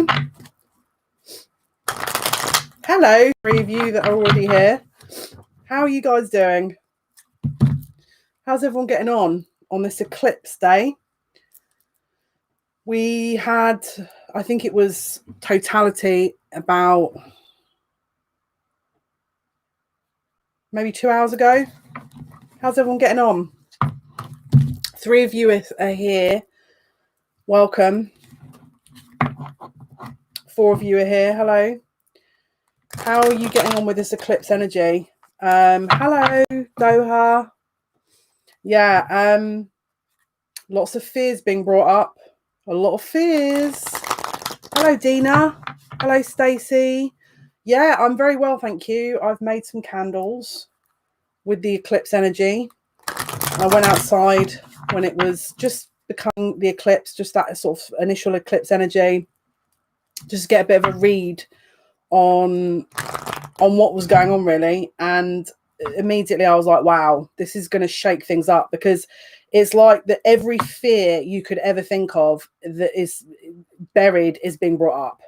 morning. Hello, three of you that are already here. How are you guys doing? How's everyone getting on this eclipse day? We had, I think it was totality about maybe 2 hours ago. How's everyone getting on? Three of you are here. Welcome. 4 of you are here. Hello. How are you getting on with this eclipse energy? Hello, Doha. Yeah, lots of fears being brought up. A lot of fears. Hello, Dina. Hello, Stacey. Yeah, I'm very well, thank you. I've made some candles with the eclipse energy. I went outside when it was just becoming the eclipse, just that sort of initial eclipse energy, just to get a bit of a read on what was going on, really. And immediately I was like, wow, this is going to shake things up, because it's like that every fear you could ever think of that is buried is being brought up.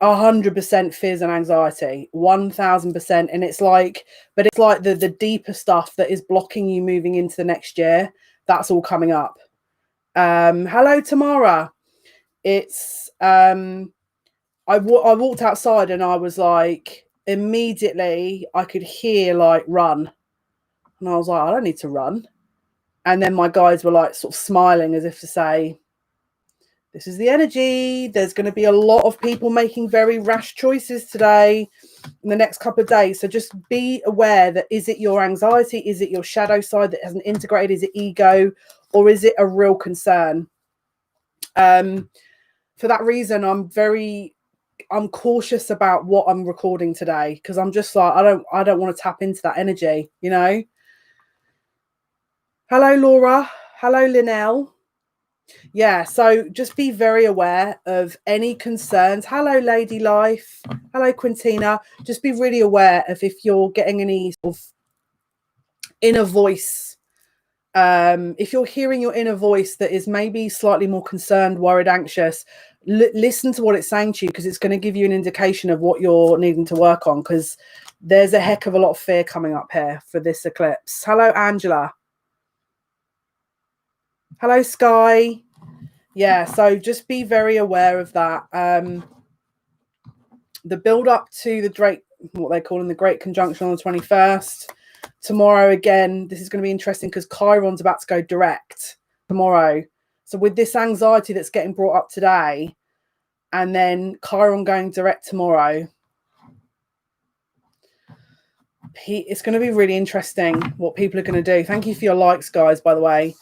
100% fears and anxiety, 1000%. And it's like, but it's like the deeper stuff that is blocking you moving into the next year, that's all coming up. Hello, Tamara. It's I walked outside and I was like, immediately I could hear like run, and I was like, I don't need to run. And then my guys were like sort of smiling as if to say, this is the energy. There's going to be a lot of people making very rash choices today in the next couple of days. So just be aware that, is it your anxiety? Is it your shadow side that hasn't integrated? Is it ego, or is it a real concern? For that reason, I'm cautious about what I'm recording today, because I'm just like, I don't want to tap into that energy, you know. Hello, Laura. Hello, Linnell. Yeah, so just be very aware of any concerns. Hello, Lady Life. Hello, Quintina. Just be really aware of if you're getting any sort of inner voice. If you're hearing your inner voice that is maybe slightly more concerned, worried, anxious, listen to what it's saying to you, because it's going to give you an indication of what you're needing to work on, because there's a heck of a lot of fear coming up here for this eclipse. Hello, Angela. Hello, Sky. Yeah, so just be very aware of that. The build up to the Drake, what they're calling the Great Conjunction on the 21st. Tomorrow, again, this is going to be interesting because Chiron's about to go direct tomorrow. So with this anxiety that's getting brought up today, and then Chiron going direct tomorrow, it's going to be really interesting what people are going to do. Thank you for your likes, guys, by the way.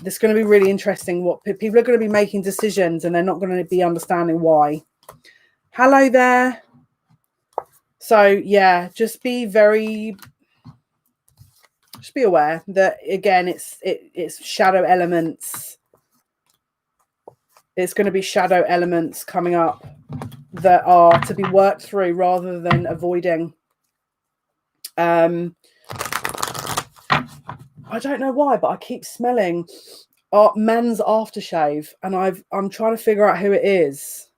It's going to be really interesting what people are going to be making decisions, and they're not going to be understanding why. Hello there. So yeah, just be aware that, again, it's shadow elements. It's going to be shadow elements coming up that are to be worked through rather than avoiding. I don't know why, but I keep smelling men's aftershave, and I'm trying to figure out who it is.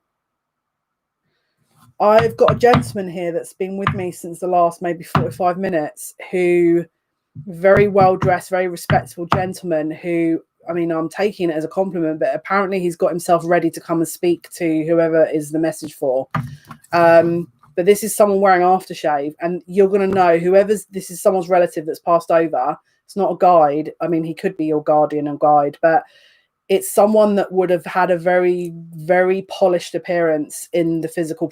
I've got a gentleman here that's been with me since the last maybe 45 minutes, who, very well dressed, very respectable gentleman, who, I mean, I'm taking it as a compliment, but apparently he's got himself ready to come and speak to whoever is the message for. But this is someone wearing aftershave, and you're going to know this is someone's relative that's passed over. It's not a guide. I mean, he could be your guardian and guide, but it's someone that would have had a very, very polished appearance in the physical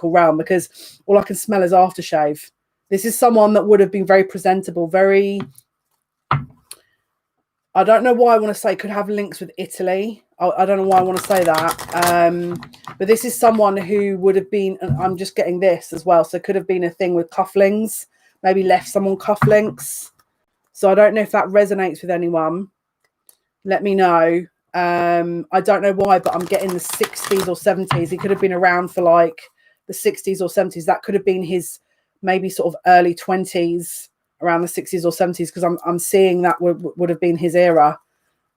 realm, because all I can smell is aftershave. This is someone that would have been very presentable, very, I don't know why I want to say, could have links with Italy. I don't know why I want to say that. But this is someone who would have been, I'm just getting this as well. So it could have been a thing with cufflinks, maybe left someone cufflinks. So I don't know if that resonates with anyone. Let me know. I don't know why, but I'm getting the 60s or 70s. He could have been around for like the 60s or 70s. That could have been his maybe sort of early 20s, around the 60s or 70s, because I'm seeing that would have been his era.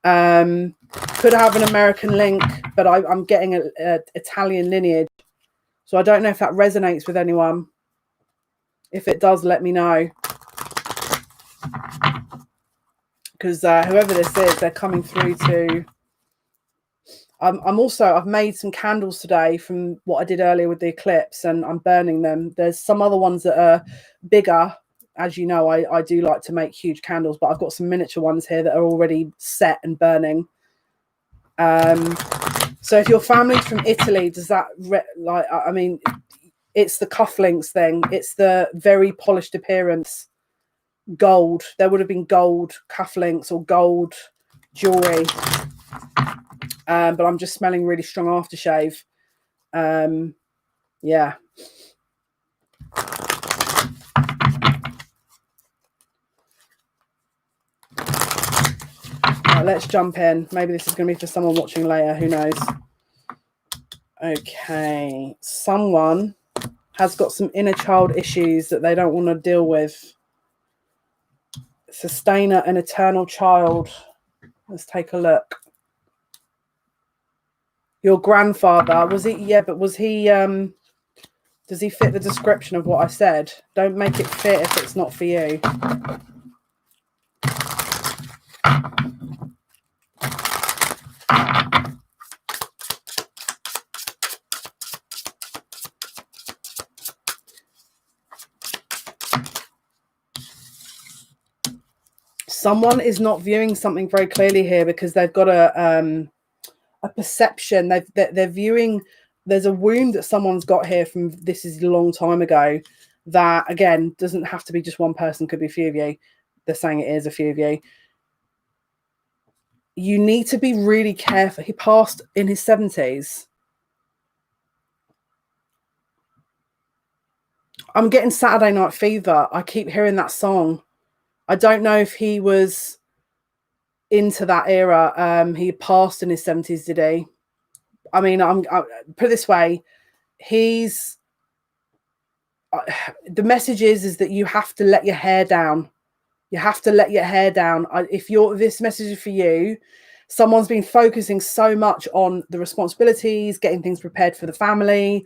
Could have an American link, but I'm getting a Italian lineage. So I don't know if that resonates with anyone. If it does, let me know. Because whoever this is, they're coming through to... I've made some candles today from what I did earlier with the eclipse, and I'm burning them. There's some other ones that are bigger. As you know, I do like to make huge candles, but I've got some miniature ones here that are already set and burning. So if your family's from Italy, does that I mean, it's the cufflinks thing. It's the very polished appearance. Gold. There would have been gold cufflinks or gold jewelry. But I'm just smelling really strong aftershave. Yeah. Right, let's jump in. Maybe this is going to be for someone watching later. Who knows? Okay. Someone has got some inner child issues that they don't want to deal with. Sustainer, an eternal child. Let's take a look. Your grandfather, was he? Yeah, but was he... does he fit the description of what I said? Don't make it fit if it's not for you. Someone is not viewing something very clearly here because they've got a perception. They're viewing... There's a wound that someone's got here from... This is a long time ago. That, again, doesn't have to be just one person. Could be a few of you. They're saying it is a few of you. You need to be really careful. He passed in his 70s. I'm getting Saturday Night Fever. I keep hearing that song. I don't know if he was into that era. He passed in his 70s, did he? I mean, I put it this way. He's... the message is that you have to let your hair down. You have to let your hair down. If this message is for you, someone's been focusing so much on the responsibilities, getting things prepared for the family,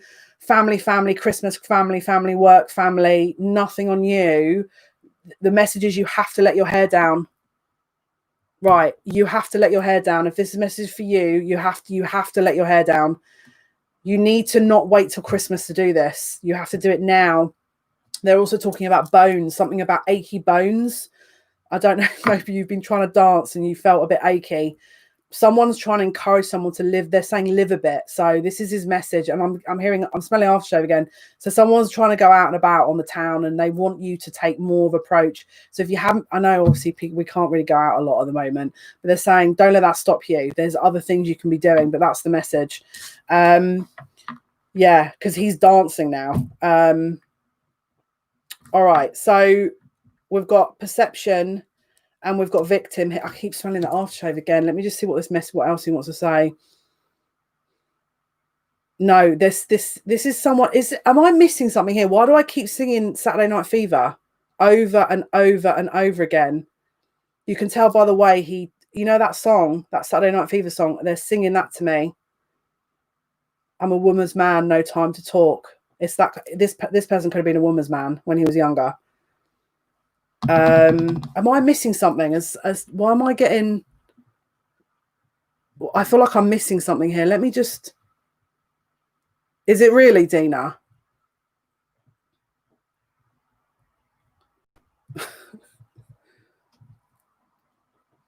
Christmas, family, work, family, nothing on you. The message is you have to let your hair down. Right. You have to let your hair down. If this message is for you, you have to let your hair down. You need to not wait till Christmas to do this. You have to do it now. They're also talking about bones, something about achy bones. I don't know, maybe you've been trying to dance and you felt a bit achy. Someone's trying to encourage someone to live. They're saying live a bit. So this is his message. And I'm smelling aftershave again. So someone's trying to go out and about on the town and they want you to take more of an approach. So if you haven't, I know obviously we can't really go out a lot at the moment, but they're saying don't let that stop you. There's other things you can be doing, but that's the message. Yeah, because he's dancing now. All right. So we've got perception. And we've got victim. I keep smelling the aftershave again. Let me just see what else he wants to say. No, this is someone. Am I missing something here? Why do I keep singing Saturday Night Fever over and over and over again? You can tell by the way you know that song, that Saturday Night Fever song. They're singing that to me. I'm a woman's man, no time to talk. It's that this person could have been a woman's man when he was younger. Am I missing something? Why am I getting... I feel like I'm missing something here. Let me just... Is it really, Dina?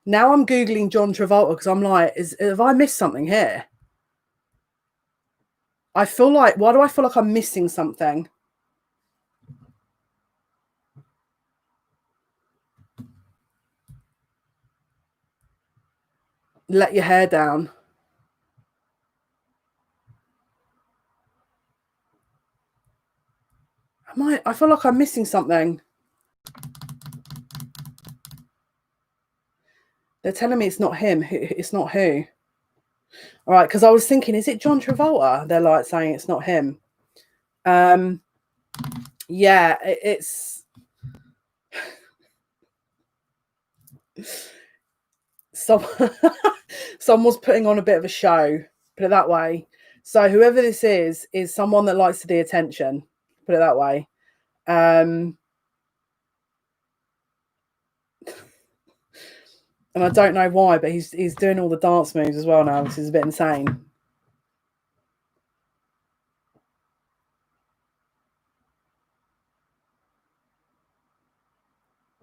Now I'm Googling John Travolta because I'm like, have I missed something here? Why do I feel like I'm missing something? Let your hair down. I feel like I'm missing something. They're telling me it's not him. It's not who. All right, because I was thinking, is it John Travolta? They're like saying it's not him. Yeah, it's... someone's putting on a bit of a show, put it that way. So whoever this is someone that likes the attention, put it that way. And I don't know why, but he's doing all the dance moves as well now, which is a bit insane.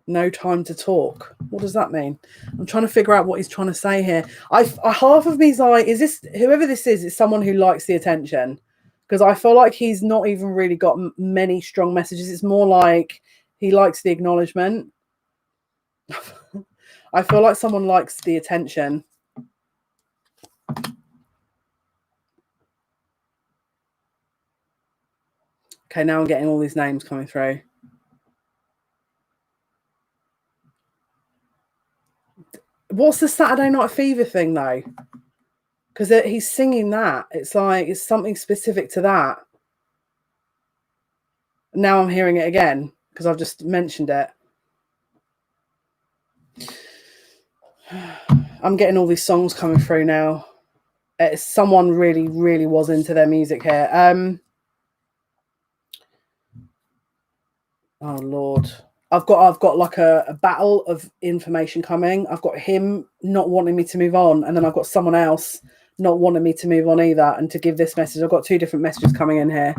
No time to talk. What does that mean? I'm trying to figure out what he's trying to say here. I half of me's like, is this whoever this is someone who likes the attention? Because I feel like he's not even really got many strong messages. It's more like he likes the acknowledgement. I feel like someone likes the attention. Okay, now I'm getting all these names coming through. What's the Saturday Night Fever thing though? Because he's singing that. It's like it's something specific to that. Now I'm hearing it again because I've just mentioned it. I'm getting all these songs coming through now. Someone really, really was into their music here. Oh Lord. I've got like a battle of information coming. I've got him not wanting me to move on, and then I've got someone else not wanting me to move on either and to give this message. I've got two different messages coming in here.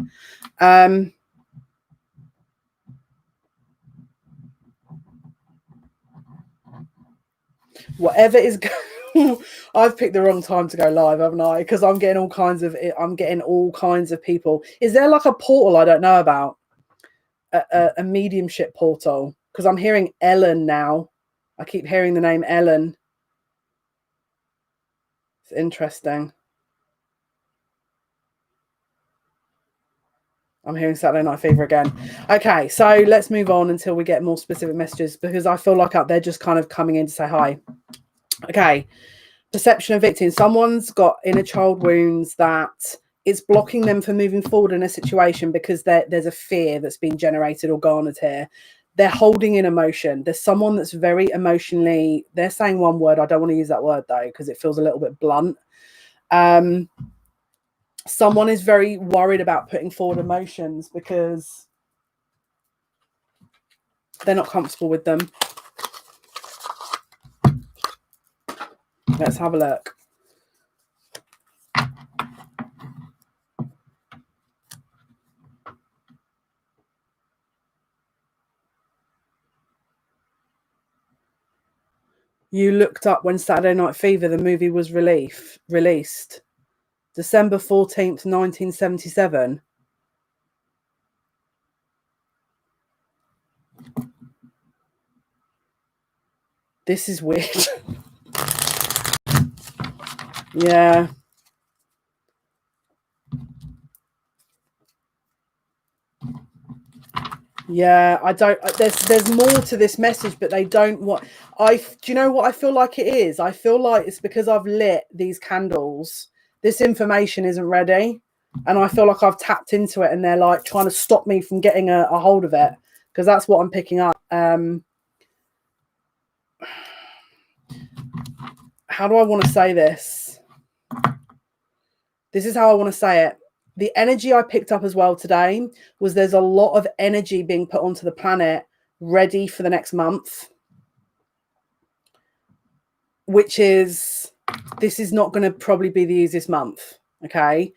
Whatever is I've picked the wrong time to go live, haven't I? Because I'm getting all kinds of people. Is there like a portal I don't know about? A mediumship portal? Because I'm hearing Ellen now. I keep hearing the name Ellen. It's interesting. I'm hearing Saturday Night Fever again. Okay, so let's move on until we get more specific messages, because I feel like they're just kind of coming in to say hi. Okay, perception of victim. Someone's got inner child wounds that it's blocking them from moving forward in a situation because there's a fear that's been generated or garnered here. They're holding in emotion. There's someone that's very emotionally, they're saying one word. I don't want to use that word though, because it feels a little bit blunt. Someone is very worried about putting forward emotions because they're not comfortable with them. Let's have a look. You looked up when Saturday Night Fever, the movie, was released. December 14th, 1977. This is weird. Yeah. Yeah, I don't. There's more to this message, but they don't want. Do you know what I feel like it is? I feel like it's because I've lit these candles. This information isn't ready, and I feel like I've tapped into it, and they're like trying to stop me from getting a hold of it, because that's what I'm picking up. How do I want to say this? This is how I want to say it. The energy I picked up as well today was there's a lot of energy being put onto the planet ready for the next month, which is, this is not going to probably be the easiest month. Okay.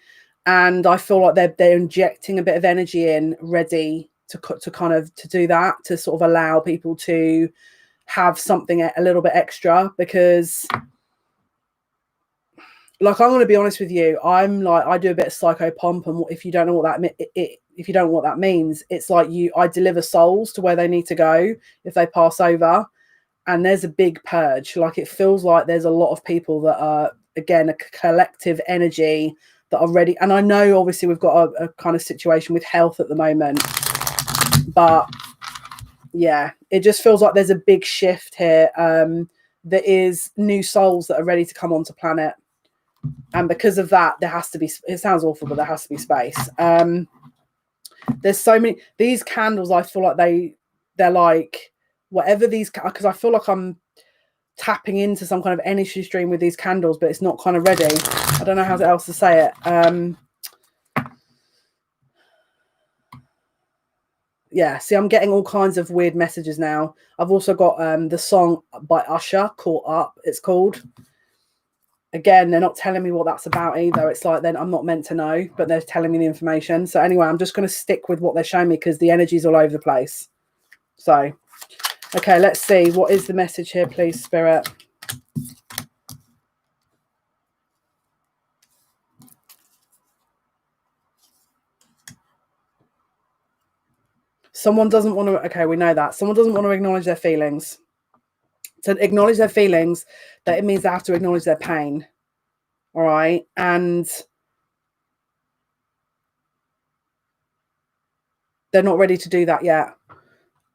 And I feel like they're injecting a bit of energy in ready to kind of to do that, to sort of allow people to have something a little bit extra, because like, I'm going to be honest with you, I'm like, I do a bit of psychopomp, and if you don't know what that means, it's like I deliver souls to where they need to go if they pass over, and there's a big purge. Like, it feels like there's a lot of people that are, again, a collective energy that are ready. And I know obviously we've got a kind of situation with health at the moment, but yeah, it just feels like there's a big shift here. There is new souls that are ready to come onto planet. And because of that, there has to be, it sounds awful, but there has to be space. There's so many, these candles, I feel like they're like, whatever these, because I feel like tapping into some kind of energy stream with these candles, but it's not kind of ready. I don't know how else to say it. Yeah, see, I'm getting all kinds of weird messages now. I've also got the song by Usher, Caught Up, it's called. Again, they're not telling me what that's about either. It's like, then I'm not meant to know, but they're telling me the information. So anyway, I'm just going to stick with what they're showing me because the energy's all over the place. So, okay, let's see. What is the message here, please, Spirit? Someone doesn't want to, okay, we know that. Someone doesn't want to acknowledge their feelings. To acknowledge their feelings, that it means they have to acknowledge their pain. All right. And they're not ready to do that yet.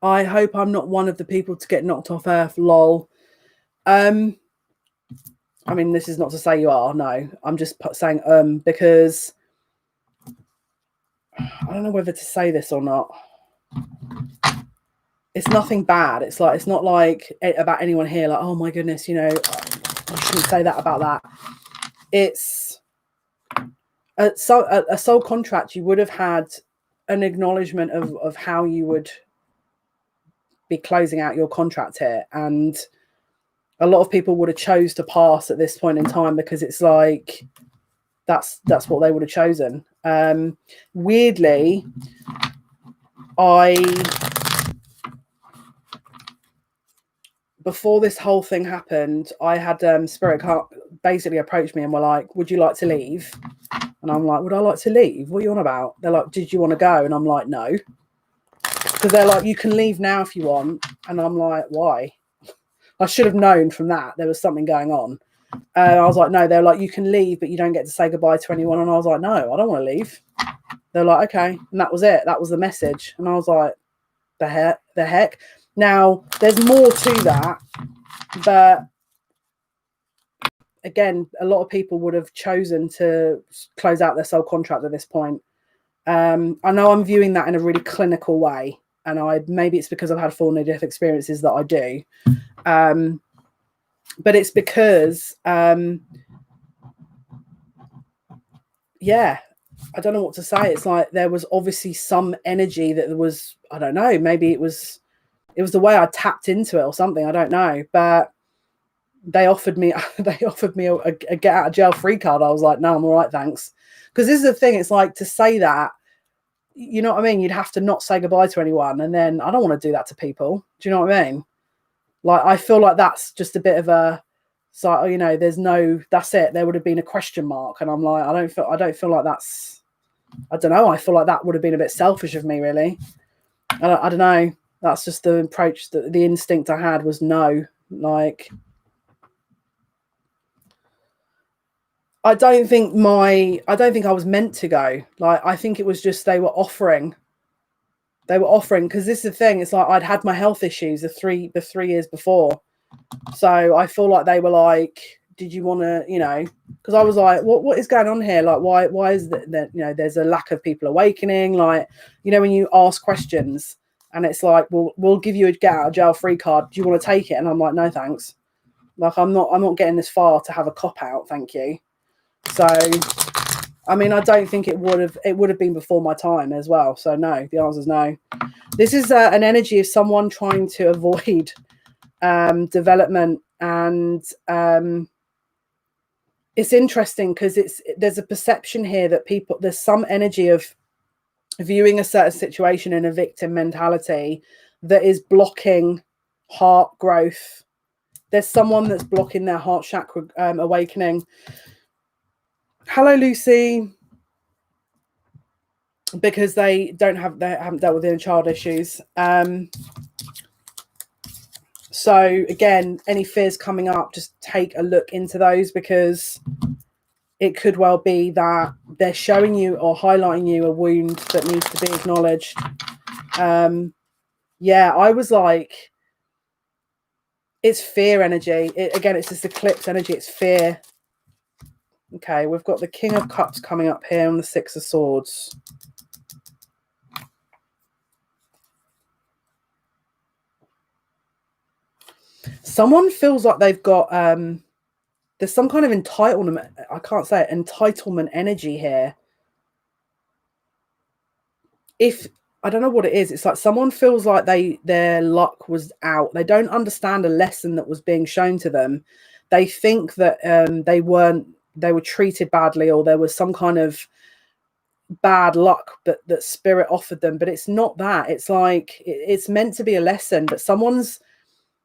I hope I'm not one of the people to get knocked off earth, lol. I mean, this is not to say you are, no. I'm just saying because I don't know whether to say this or not. It's nothing bad. It's like, it's not like about anyone here, like, oh my goodness, you know, you shouldn't say that about that. It's a soul contract. You would have had an acknowledgement of how you would be closing out your contract here, and a lot of people would have chose to pass at this point in time because it's like that's what they would have chosen. Weirdly, before this whole thing happened, I had Spirit basically approached me and were like, would you like to leave? And I'm like, would I like to leave? What are you on about? They're like, did you want to go? And I'm like, no. Because they're like, you can leave now if you want. And I'm like, why? I should have known from that there was something going on. I was like, no. They're like, you can leave, but you don't get to say goodbye to anyone. And I was like, no, I don't want to leave. They're like, okay. And that was it. That was the message. And I was like, the heck? Now, there's more to that. But again, a lot of people would have chosen to close out their soul contract at this point. I know I'm viewing that in a really clinical way. And maybe it's because I've had 4 near-death experiences that I do. But it's because, yeah, I don't know what to say. It's like there was obviously some energy that was, I don't know, maybe it was the way I tapped into it or something. I don't know. But they offered me a get out of jail free card. I was like, no, I'm all right, thanks. Because this is the thing. It's like, to say that, you know what I mean? You'd have to not say goodbye to anyone. And then I don't want to do that to people. Do you know what I mean? Like, I feel like that's just a bit of a, so, you know, there's no, that's it. There would have been a question mark. And I'm like, I don't feel like that's, I don't know. I feel like that would have been a bit selfish of me, really. I don't know. That's just the approach, that the instinct I had was no. Like, I don't think I was meant to go. Like, I think it was just they were offering, because this is the thing. It's like I'd had my health issues the three years before. So I feel like they were like, did you want to, you know, because I was like, what is going on here? Like, why is that, you know, there's a lack of people awakening? Like, you know, when you ask questions and it's like, well, we'll give you a get out of jail free card. Do you want to take it? And I'm like, no, thanks. Like, I'm not getting this far to have a cop out. Thank you. So, I mean, I don't think it would have been before my time as well. So no, the answer is no. This is an energy of someone trying to avoid development, and it's interesting because there's a perception here that there's some energy of viewing a certain situation in a victim mentality that is blocking heart growth. There's someone that's blocking their heart chakra awakening. Hello, Lucy. Because they haven't dealt with inner child issues. So again, any fears coming up, just take a look into those, because it could well be that they're showing you or highlighting you a wound that needs to be acknowledged. Yeah, I was like, it's fear energy. Again, it's this eclipse energy. It's fear. Okay, we've got the King of Cups coming up here and the Six of Swords. Someone feels like they've got there's some kind of entitlement, I can't say it, entitlement energy here. If I don't know what it is, it's like someone feels like their luck was out. They don't understand a lesson that was being shown to them. They think that they were treated badly, or there was some kind of bad luck that spirit offered them, but it's not that. It's like it's meant to be a lesson, but someone's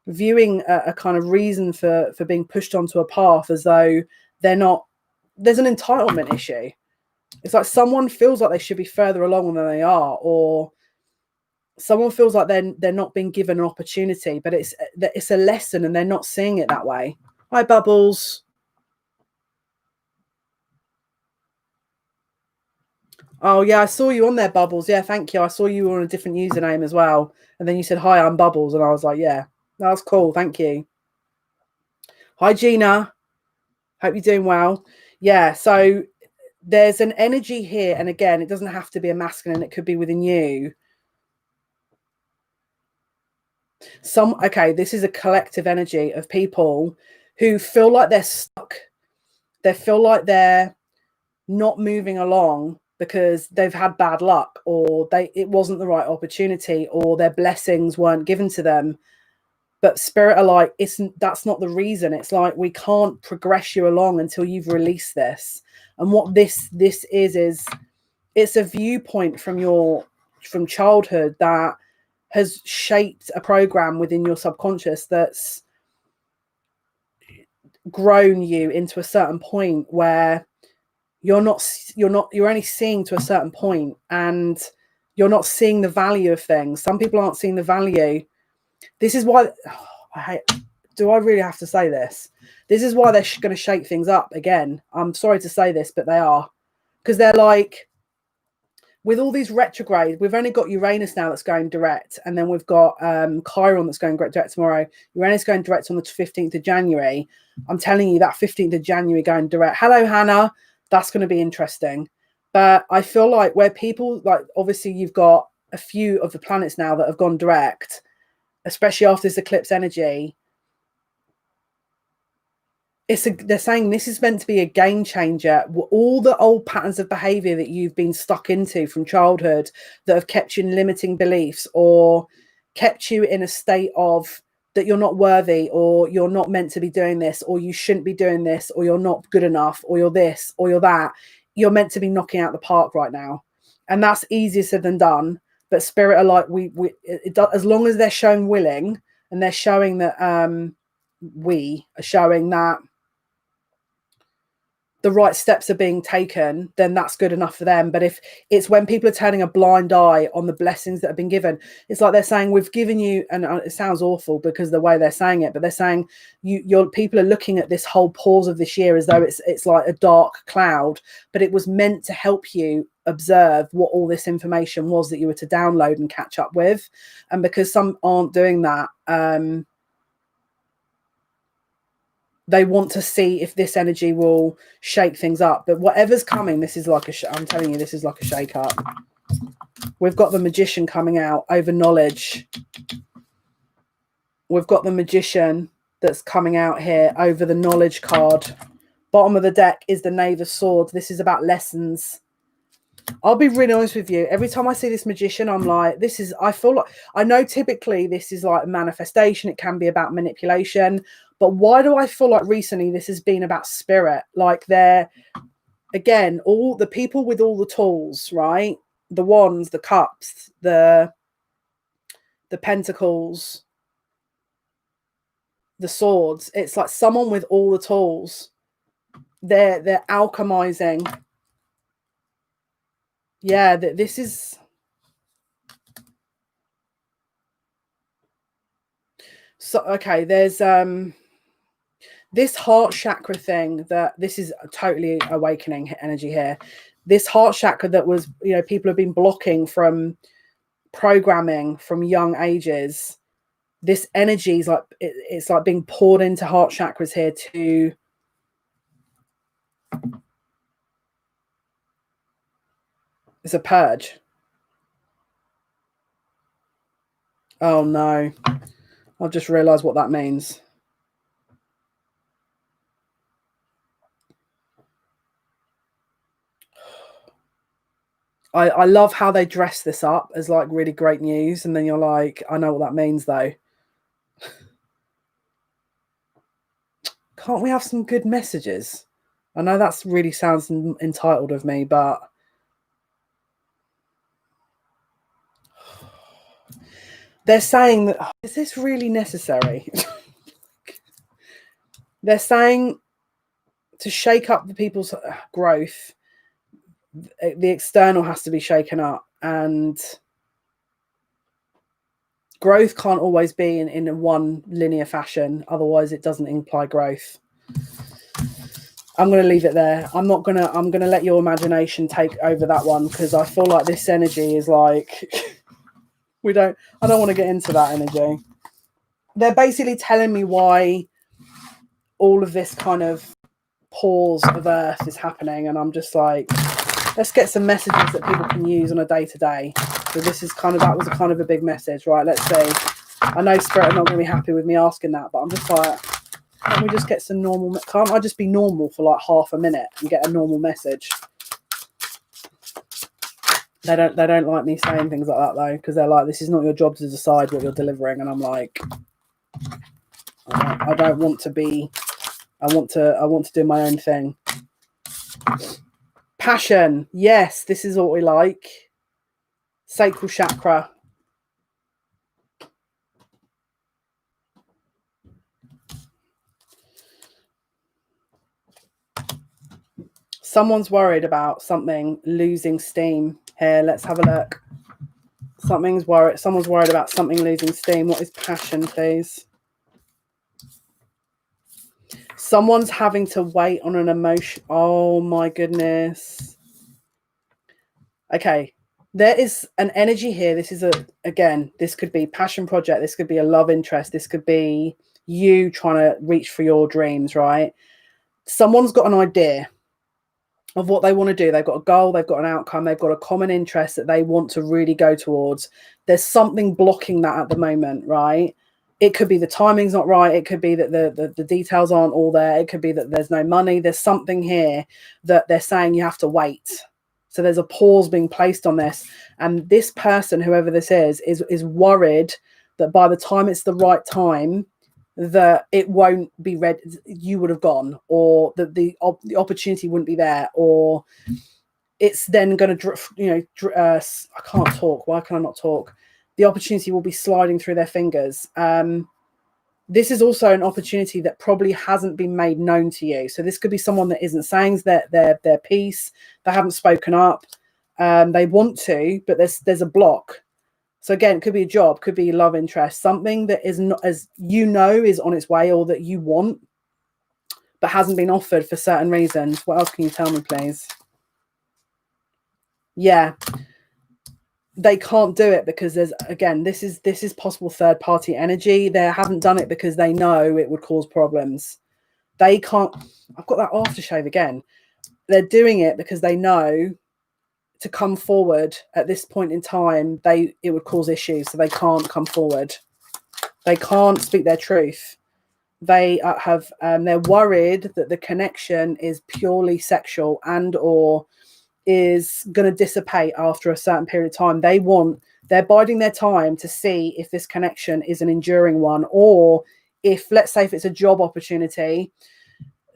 viewing a kind of reason for being pushed onto a path as though they're not. There's an entitlement issue. It's like someone feels like they should be further along than they are, or someone feels like they're not being given an opportunity, but it's a lesson and they're not seeing it that way. Hi, Bubbles. Oh yeah, I saw you on there, Bubbles. Yeah, thank you. I saw you on a different username as well, and then you said, "Hi, I'm Bubbles," and I was like, "Yeah, that's cool. Thank you." Hi, Gina. Hope you're doing well. Yeah, so there's an energy here, and again, it doesn't have to be a masculine. It could be within you. This is a collective energy of people who feel like they're stuck. They feel like they're not moving along because they've had bad luck, or it wasn't the right opportunity, or their blessings weren't given to them. But spirit are like, that's not the reason. It's like, we can't progress you along until you've released this. And what this is it's a viewpoint from childhood that has shaped a program within your subconscious that's grown you into a certain point where you're only seeing to a certain point, and you're not seeing the value of things. Some people aren't seeing the value. This is why do I really have to say this? This is why they're going to shake things up again. I'm sorry to say this, but they are, because they're like, with all these retrogrades, we've only got Uranus now that's going direct, and then we've got Chiron that's going direct tomorrow. Uranus going direct on the 15th of January. I'm telling you, that 15th of January going direct. Hello, Hannah. That's going to be interesting. But I feel like where people, like, obviously you've got a few of the planets now that have gone direct, especially after this eclipse energy. They're saying this is meant to be a game changer. All the old patterns of behavior that you've been stuck into from childhood that have kept you in limiting beliefs, or kept you in a state of that you're not worthy, or you're not meant to be doing this, or you shouldn't be doing this, or you're not good enough, or you're this, or you're that. You're meant to be knocking out the park right now. And that's easier said than done. But spirit are like, as long as they're showing willing, and they're showing that we are showing that the right steps are being taken, then that's good enough for them. But if it's when people are turning a blind eye on the blessings that have been given, it's like they're saying, we've given you, and it sounds awful because the way they're saying it, but they're saying your people are looking at this whole pause of this year as though it's like a dark cloud, but it was meant to help you observe what all this information was that you were to download and catch up with. And because some aren't doing that, they want to see if this energy will shake things up. But whatever's coming, this is like I'm telling you, this is like a shake up. We've got the Magician coming out over knowledge. We've got the Magician that's coming out here over the knowledge card. Bottom of the deck is the Knave of Swords. This is about lessons. I'll be really honest with you. Every time I see this Magician, I'm like, I feel like, I know typically this is like a manifestation. It can be about manipulation. But why do I feel like recently this has been about spirit? Like they're, again, all the people with all the tools, right? The wands, the cups, the pentacles, the swords. It's like someone with all the tools. They're alchemizing. Yeah, this is... So, okay, there's this heart chakra thing, that this is totally awakening energy here. This heart chakra that was, people have been blocking from programming from young ages. This energy is like, it's like being poured into heart chakras here to... It's a purge. Oh no. I've just realized what that means. I love how they dress this up as like really great news, and then you're like, I know what that means though. Can't we have some good messages? I know that's really sounds entitled of me, but they're saying that, is this really necessary? They're saying to shake up the people's growth, the external has to be shaken up, and growth can't always be in one linear fashion. Otherwise, it doesn't imply growth. I'm going to leave it there. I'm going to let your imagination take over that one, because I feel like this energy is like, I don't want to get into that energy. They're basically telling me why all of this kind of pause of Earth is happening. And I'm just like, let's get some messages that people can use on a day-to-day. So this is that was kind of a big message, right? Let's see. I know Spirit are not going to be happy with me asking that, but I'm just like, can't we just get some normal? Can't I just be normal for like half a minute and get a normal message? They don't like me saying things like that though, because they're like, this is not your job to decide what you're delivering, and I'm like, I don't want to be. I want to do my own thing. Passion, yes, this is what we like. Sacral chakra. Someone's worried about something losing steam. Here, let's have a look. Someone's worried about something losing steam. What is passion, please? Someone's having to wait on an emotion. Oh my goodness. Okay. There is an energy here. This is this could be passion project. This could be a love interest. This could be you trying to reach for your dreams, right? Someone's got an idea of what they want to do. They've got a goal, they've got an outcome, they've got a common interest that they want to really go towards. There's something blocking that at the moment, right? It could be the timing's not right. It could be that the details aren't all there. It could be that there's no money. There's something here that they're saying you have to wait. So there's a pause being placed on this. And this person, whoever this is worried that by the time it's the right time, that it won't be ready, you would have gone, or that the opportunity wouldn't be there, or it's then going to I can't talk. Why can I not talk? The opportunity will be sliding through their fingers. This is also an opportunity that probably hasn't been made known to you. So this could be someone that isn't saying their piece. They haven't spoken up. They want to, but there's a block. So again, it could be a job, could be love interest, something that is not, as you know, is on its way, or that you want, but hasn't been offered for certain reasons. What else can you tell me, please? Yeah, they can't do it because there's, again, this is possible third party energy. They haven't done it because they know it would cause problems. They can't. I've got that aftershave again. They're doing it because they know to come forward at this point in time, it would cause issues, so they can't come forward. They can't speak their truth. They they're worried that the connection is purely sexual and or is going to dissipate after a certain period of time. They're biding their time to see if this connection is an enduring one, or if, let's say, if it's a job opportunity,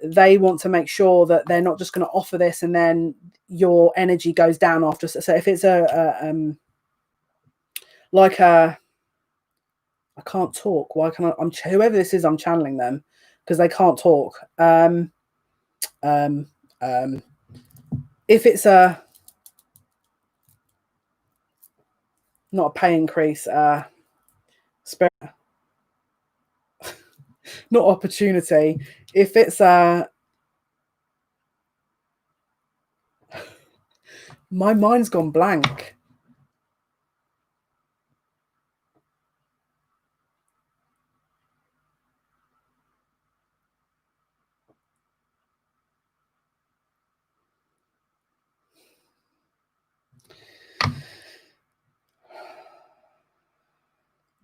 they want to make sure that they're not just going to offer this and then your energy goes down after. So if it's I can't talk. Why can I? Whoever this is, I'm channeling them because they can't talk. If it's not a pay increase, spirit, not opportunity. If it's my mind's gone blank.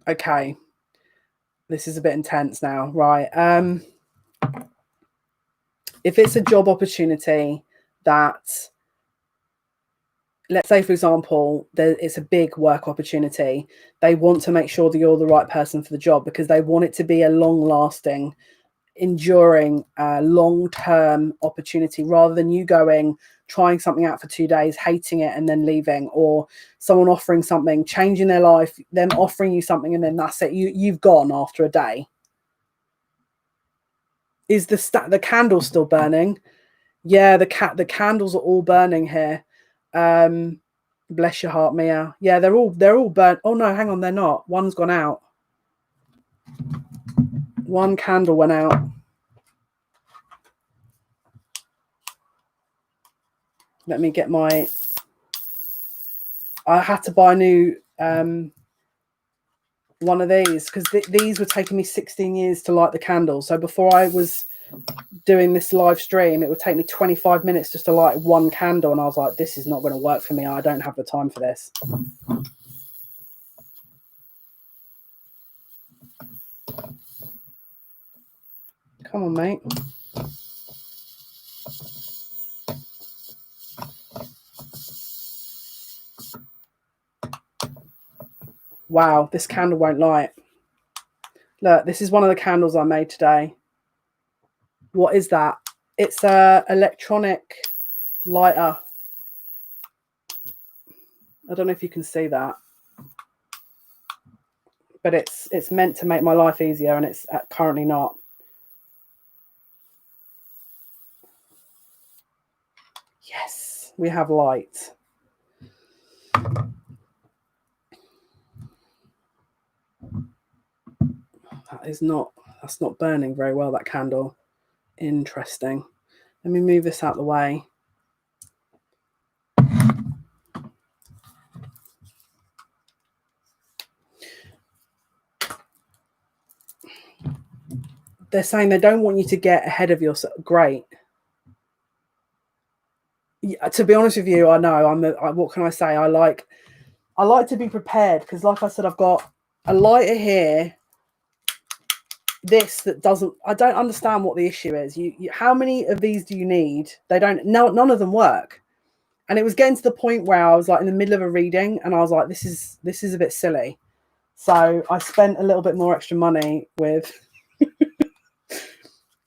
Okay, this is a bit intense now, right? If it's a job opportunity that let's say, for example, it's a big work opportunity. They want to make sure that you're the right person for the job because they want it to be a long-lasting, enduring, long-term opportunity, rather than you trying something out for 2 days, hating it, and then leaving, or someone offering something, changing their life, them offering you something, and then that's it. You've gone after a day. Is the candle still burning? Yeah, the candles are all burning here. Bless your heart, Mia. Yeah, they're all burnt. Oh no, hang on, they're not. One's gone out. One candle went out. Let me get my. I had to buy a new one of these because these were taking me 16 years to light the candles. So before I was doing this live stream, it would take me 25 minutes just to light one candle, and I was like, this is not going to work for me. I don't have the time for this. Come on, mate. Wow, this candle won't light. Look, this is one of the candles I made today. What is that? It's a electronic lighter. I don't know if you can see that, but it's meant to make my life easier, and it's currently not. Yes, we have light. That's not burning very well, that candle. Interesting. Let me move this out of the way. They're saying they don't want you to get ahead of yourself. Great. Yeah, to be honest with you, I know what can I say? I like to be prepared because, like I said, I've got a lighter here. I don't understand what the issue is. How many of these do you need? None of them work. And it was getting to the point where I was like in the middle of a reading and I was like, this is a bit silly. So I spent a little bit more extra money with,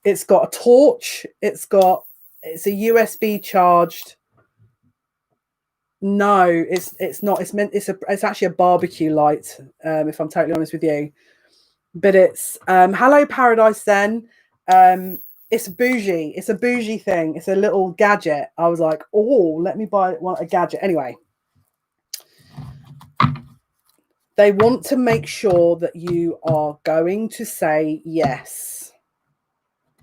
it's got a torch. It's a USB charged. No, it's not. It's actually a barbecue light. If I'm totally honest with you. But it's hello Paradise then. It's bougie. It's a bougie thing. It's a little gadget. I was like, oh, let me buy a gadget. Anyway, they want to make sure that you are going to say yes.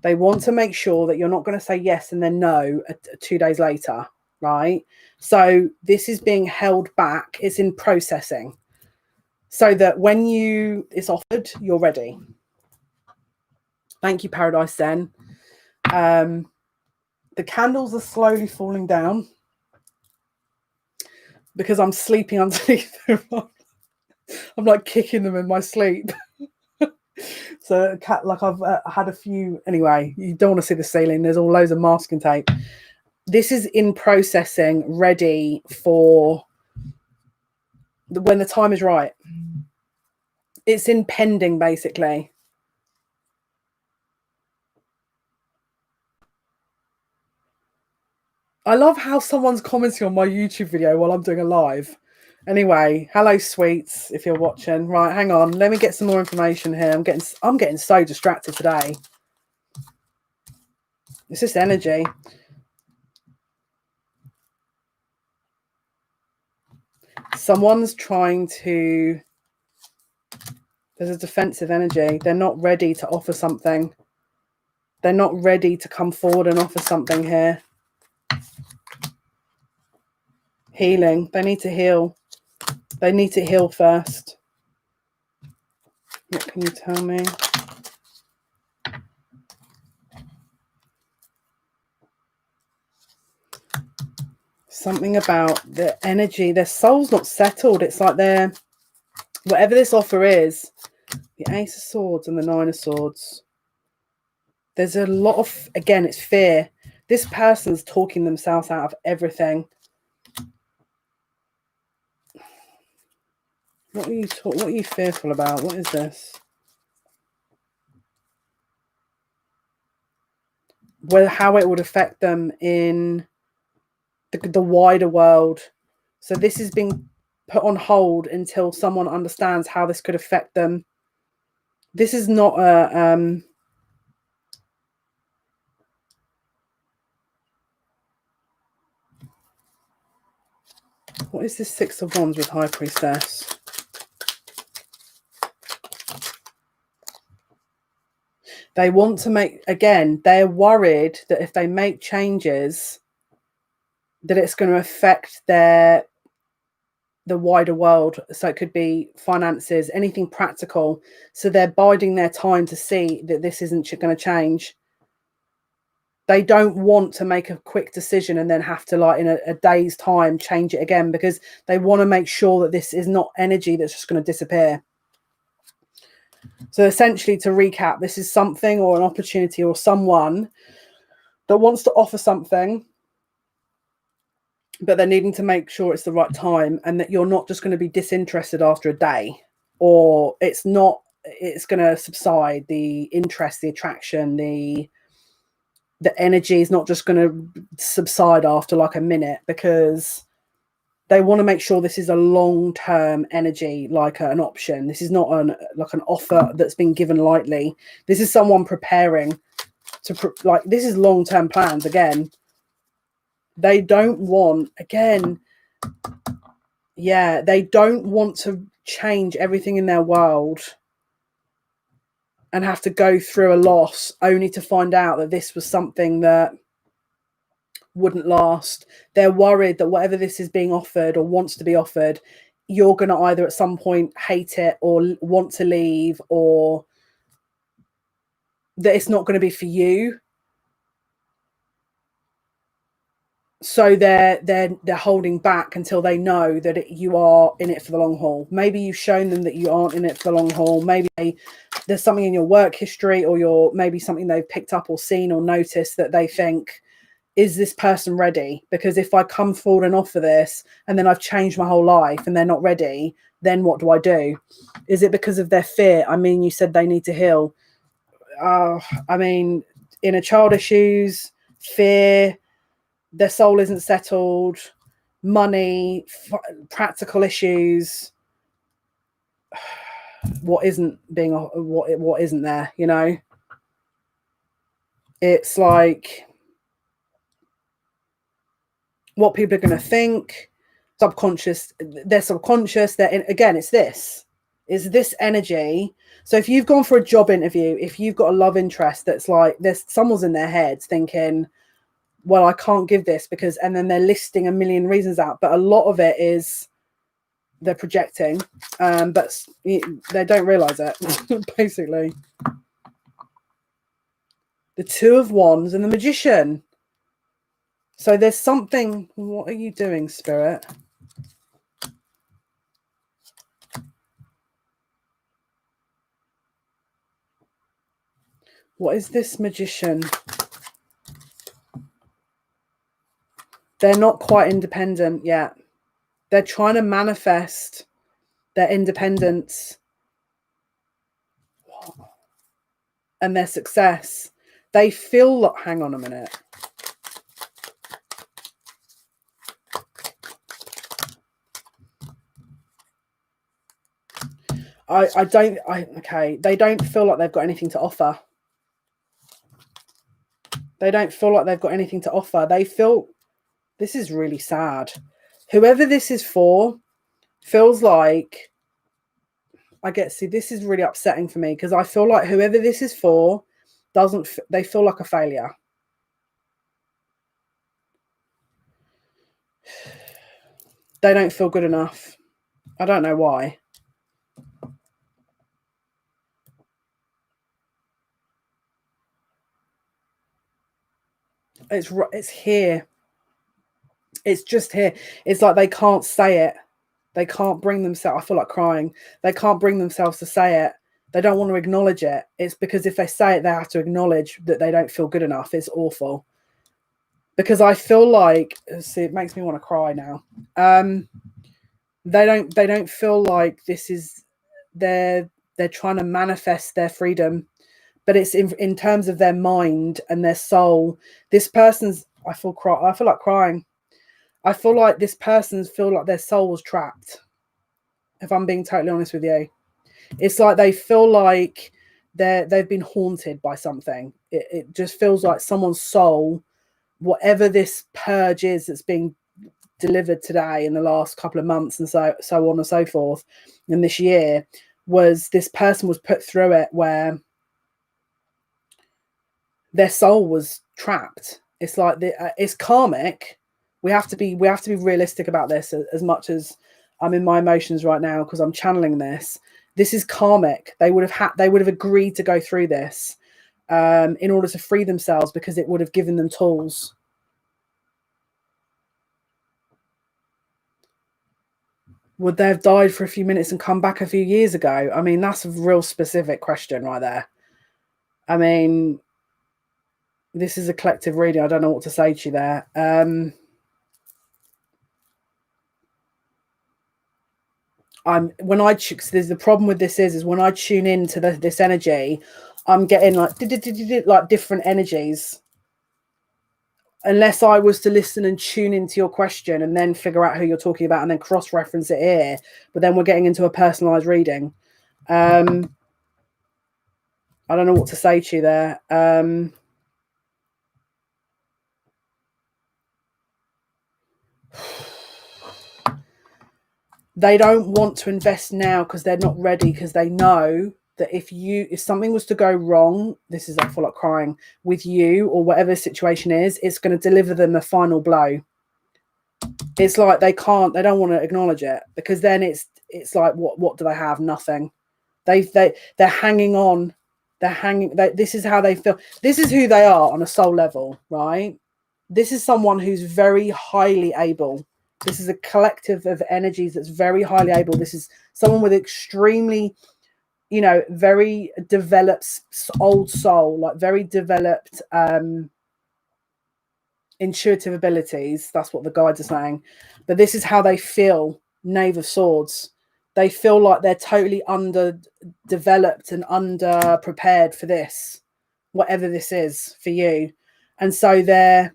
They want to make sure that you're not going to say yes and then no 2 days later, right? So this is being held back. It's in processing. So that when it's offered, you're ready. Thank you, Paradise Zen. The candles are slowly falling down because I'm sleeping underneath them. I'm like kicking them in my sleep. So I've had a few. Anyway, you don't want to see the ceiling. There's all loads of masking tape. This is in processing, ready for when the time is right. It's in pending, basically. I love how someone's commenting on my YouTube video while I'm doing a live. Anyway, hello sweets, if you're watching. Right, hang on. Let me get some more information here. I'm getting so distracted today. It's just energy. Someone's trying to. There's a defensive energy. They're not ready to offer something. They're not ready to come forward and offer something here. Healing. They need to heal. They need to heal first. What can you tell me? Something about the energy. Their soul's not settled. It's like whatever this offer is, the Ace of Swords and the Nine of Swords. There's a lot of, again, it's fear. This person's talking themselves out of everything. What are you fearful about? What is this? Well, how it would affect them in the wider world. So this is being put on hold until someone understands how this could affect them. This is not a what is this Six of Wands with High Priestess? They want to make, again, they're worried that if they make changes, that it's going to affect the wider world. So it could be finances, anything practical. So they're biding their time to see that this isn't going to change. They don't want to make a quick decision and then have to, like, in a day's time, change it again, because they want to make sure that this is not energy that's just going to disappear. So essentially, to recap, this is something or an opportunity or someone that wants to offer something, but they're needing to make sure it's the right time, and that you're not just going to be disinterested after a day, or it's going to subside. The interest, the attraction, the energy is not just going to subside after like a minute, because they want to make sure this is a long-term energy, like an option. This is not an offer that's been given lightly. This is someone preparing to this is long-term plans. Again, they don't want, they don't want to change everything in their world and have to go through a loss only to find out that this was something that wouldn't last. They're worried that whatever this is being offered or wants to be offered, you're going to either at some point hate it or want to leave, or that it's not going to be for you. So they're holding back until they know that you are in it for the long haul. Maybe you've shown them that you aren't in it for the long haul. Maybe there's something in your work history, or maybe something they've picked up or seen or noticed that they think, is this person ready? Because if I come forward and offer this and then I've changed my whole life and they're not ready, then what do I do? Is it because of their fear? I mean, you said they need to heal. I mean, inner child issues, fear, their soul isn't settled, money, practical issues. What isn't there, you know? It's like what people are going to think, they're subconscious. It's this energy. So if you've gone for a job interview, if you've got a love interest that's like, there's someone's in their heads thinking, well, I can't give this because, and then they're listing a million reasons out, but a lot of it is they're projecting, but they don't realize it. Basically, the Two of Wands and the Magician. So there's something. What are you doing, Spirit? What is this Magician? They're not quite independent yet. They're trying to manifest their independence and their success. They feel, hang on a minute. They don't feel like they've got anything to offer. They don't feel like they've got anything to offer. They feel, this is really sad. Whoever this is for feels like, this is really upsetting for me, because I feel like whoever this is for they feel like a failure. They don't feel good enough. I don't know why. It's here. It's just here. It's like they can't say it. They can't bring themselves. I feel like crying. They can't bring themselves to say it. They don't want to acknowledge it. It's because if they say it, they have to acknowledge that they don't feel good enough. It's awful. Because I feel like, see, it makes me want to cry now. They don't feel like this is they're trying to manifest their freedom, but it's in terms of their mind and their soul. This person's I feel like crying. I feel like this person's feel like their soul was trapped. If I'm being totally honest with you, it's like they feel like they've been haunted by something. It just feels like someone's soul, whatever this purge is that's being delivered today in the last couple of months and so on and so forth, and this year was this person was put through it where their soul was trapped. It's like it's karmic. We have to be realistic about this. As much as I'm in my emotions right now because I'm channeling this. This is karmic. They would have agreed to go through this in order to free themselves because it would have given them tools. Would they have died for a few minutes and come back a few years ago? I mean, that's a real specific question right there. I mean, this is a collective reading. I don't know what to say to you there. There's the problem with this is when I tune into this energy, I'm getting like different energies. Unless I was to listen and tune into your question and then figure out who you're talking about and then cross-reference it here, but then we're getting into a personalized reading. I don't know what to say to you there. They don't want to invest now because they're not ready, because they know that if something was to go wrong, this is, I feel like crying, with you or whatever the situation is, it's going to deliver them a final blow. It's like they don't want to acknowledge it, because then it's like what do they have? Nothing. They're hanging on. This is how they feel. This is who they are on a soul level, right? This is someone who's very highly able. This is a collective of energies that's very highly able. This is someone with extremely, very developed old soul, like very developed intuitive abilities. That's what the guides are saying. But this is how they feel. Knave of Swords. They feel like they're totally underdeveloped and underprepared for this, whatever this is for you. And so they're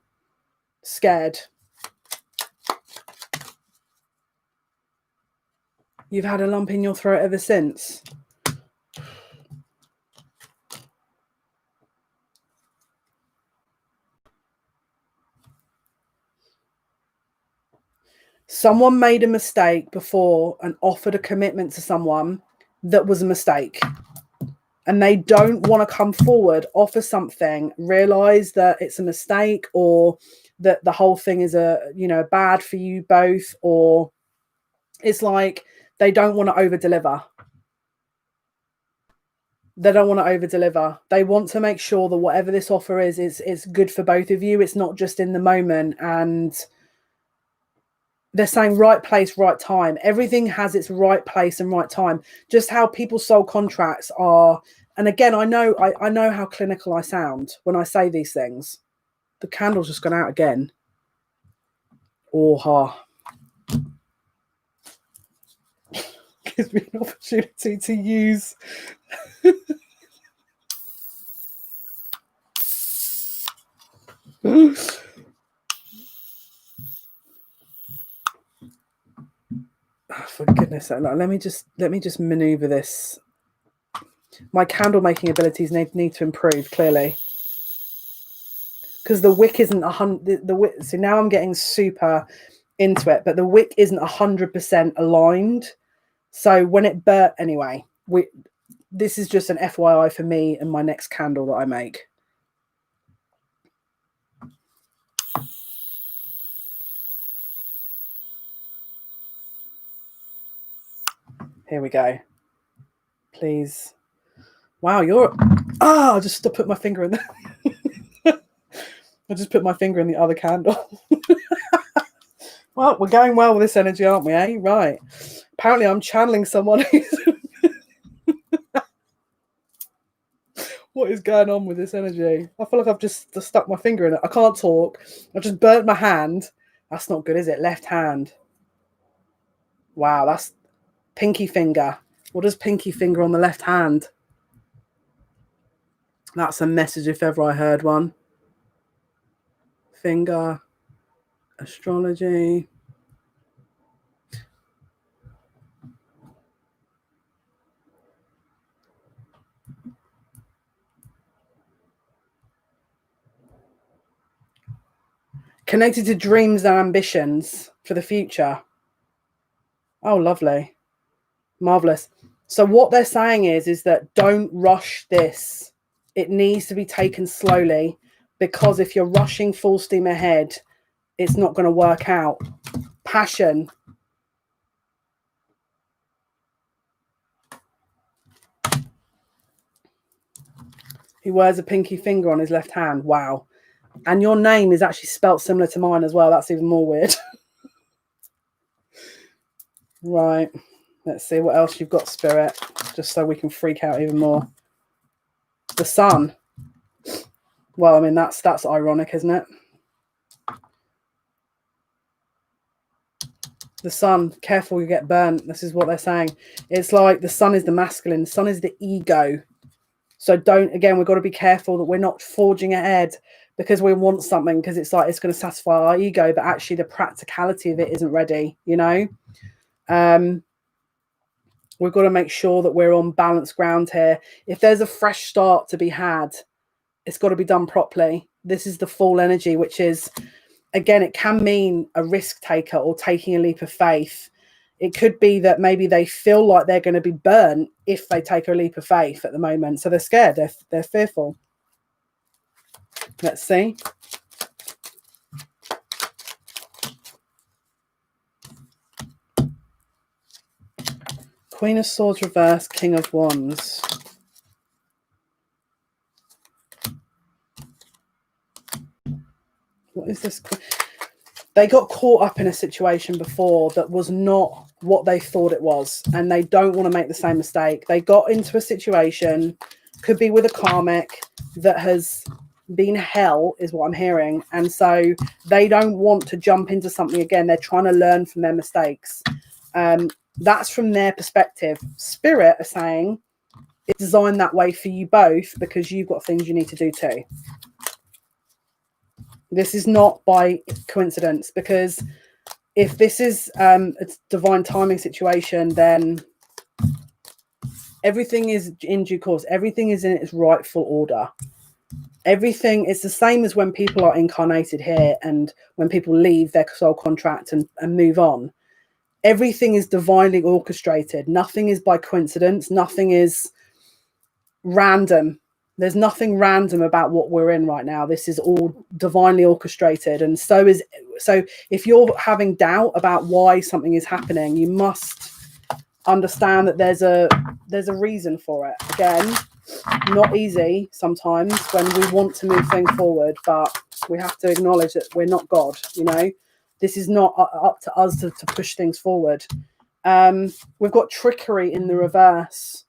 scared. You've had a lump in your throat ever since. Someone made a mistake before and offered a commitment to someone that was a mistake. And they don't want to come forward, offer something, realize that it's a mistake, or that the whole thing is bad for you both, or it's like they don't want to over deliver. They don't want to over deliver. They want to make sure that whatever this offer is good for both of you. It's not just in the moment. And they're saying right place, right time. Everything has its right place and right time. Just how people's soul contracts are. And again, I know how clinical I sound when I say these things. The candle's just gone out again. Gives me an opportunity to use. Oh, for goodness sake, let me just maneuver this. My candle making abilities need to improve, clearly, because the wick isn't 100. The wick. So now I'm getting super into it, but the wick isn't 100% aligned. So when it anyway, this is just an FYI for me and my next candle that I make. Here we go. Please. Wow, I just put my finger in there. I just put my finger in the other candle. Well, we're going well with this energy, aren't we, eh? Right. Apparently I'm channeling someone who's... What is going on with this energy? I feel like I've just stuck my finger in it. I can't talk. I just burnt my hand. That's not good, is it? Left hand. Wow, that's pinky finger. What does pinky finger on the left hand? That's a message if ever I heard one. Finger, astrology. Connected to dreams and ambitions for the future. Oh, lovely. Marvelous. So what they're saying is that don't rush this. It needs to be taken slowly, because if you're rushing full steam ahead, it's not going to work out. Passion. He wears a pinky finger on his left hand. Wow. And your name is actually spelt similar to mine as well. That's even more weird. Right. Let's see what else you've got, Spirit, just so we can freak out even more. The sun. Well, I mean, that's ironic, isn't it? The sun, careful you get burnt. This is what they're saying. It's like the sun is the masculine, the sun is the ego. So we've got to be careful that we're not forging ahead because we want something, because it's like it's going to satisfy our ego, but actually the practicality of it isn't ready, you know? We've got to make sure that we're on balanced ground here. If there's a fresh start to be had, it's got to be done properly. This is the full energy, which is, again, it can mean a risk taker or taking a leap of faith. It could be that maybe they feel like they're going to be burnt if they take a leap of faith at the moment. So they're scared. They're fearful. Let's see. Queen of Swords reverse, King of Wands. What is this? They got caught up in a situation before that was not what they thought it was, and they don't want to make the same mistake. They got into a situation, could be with a karmic, that has been hell, is what I'm hearing. And so they don't want to jump into something again. They're trying to learn from their mistakes. That's from their perspective. Spirit are saying it's designed that way for you both because you've got things you need to do too. This is not by coincidence, because if this is a divine timing situation, then everything is in due course. Everything is in its rightful order. Everything is the same as when people are incarnated here and when people leave their soul contract and move on. Everything is divinely orchestrated. Nothing is by coincidence. Nothing is random. There's nothing random about what we're in right now. This is all divinely orchestrated. And so if you're having doubt about why something is happening, you must understand that there's a reason for it. Again, not easy sometimes when we want to move things forward, but we have to acknowledge that we're not God, you know. This is not up to us to push things forward. We've got trickery in the reverse.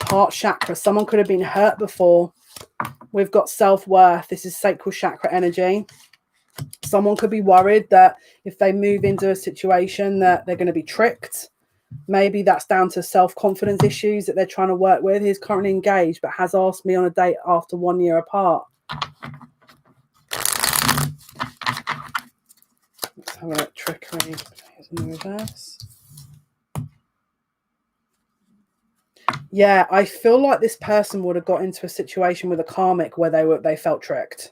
Heart chakra. Someone could have been hurt before. We've got self-worth. This is sacral chakra energy. Someone could be worried that if they move into a situation that they're going to be tricked. Maybe that's down to self-confidence issues that they're trying to work with. He's currently engaged but has asked me on a date after 1 year apart. Let's have a look. Trickery. Here's in the reverse. Yeah, I feel like this person would have got into a situation with a karmic where they felt tricked.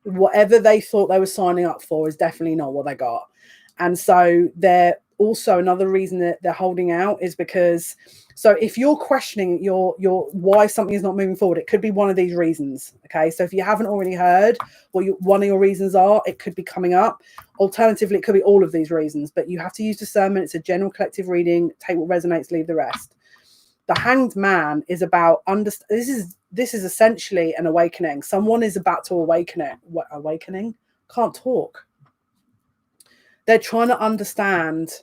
Whatever they thought they were signing up for is definitely not what they got. And so they're also, another reason that they're holding out is because, so if you're questioning your why something is not moving forward, it could be one of these reasons. Okay, so if you haven't already heard what one of your reasons are, it could be coming up. Alternatively, it could be all of these reasons, but you have to use discernment. It's a general collective reading. Take what resonates, leave the rest. The Hanged Man is about this is essentially an awakening. Someone is about to awaken it. What awakening? Can't talk. They're trying to understand,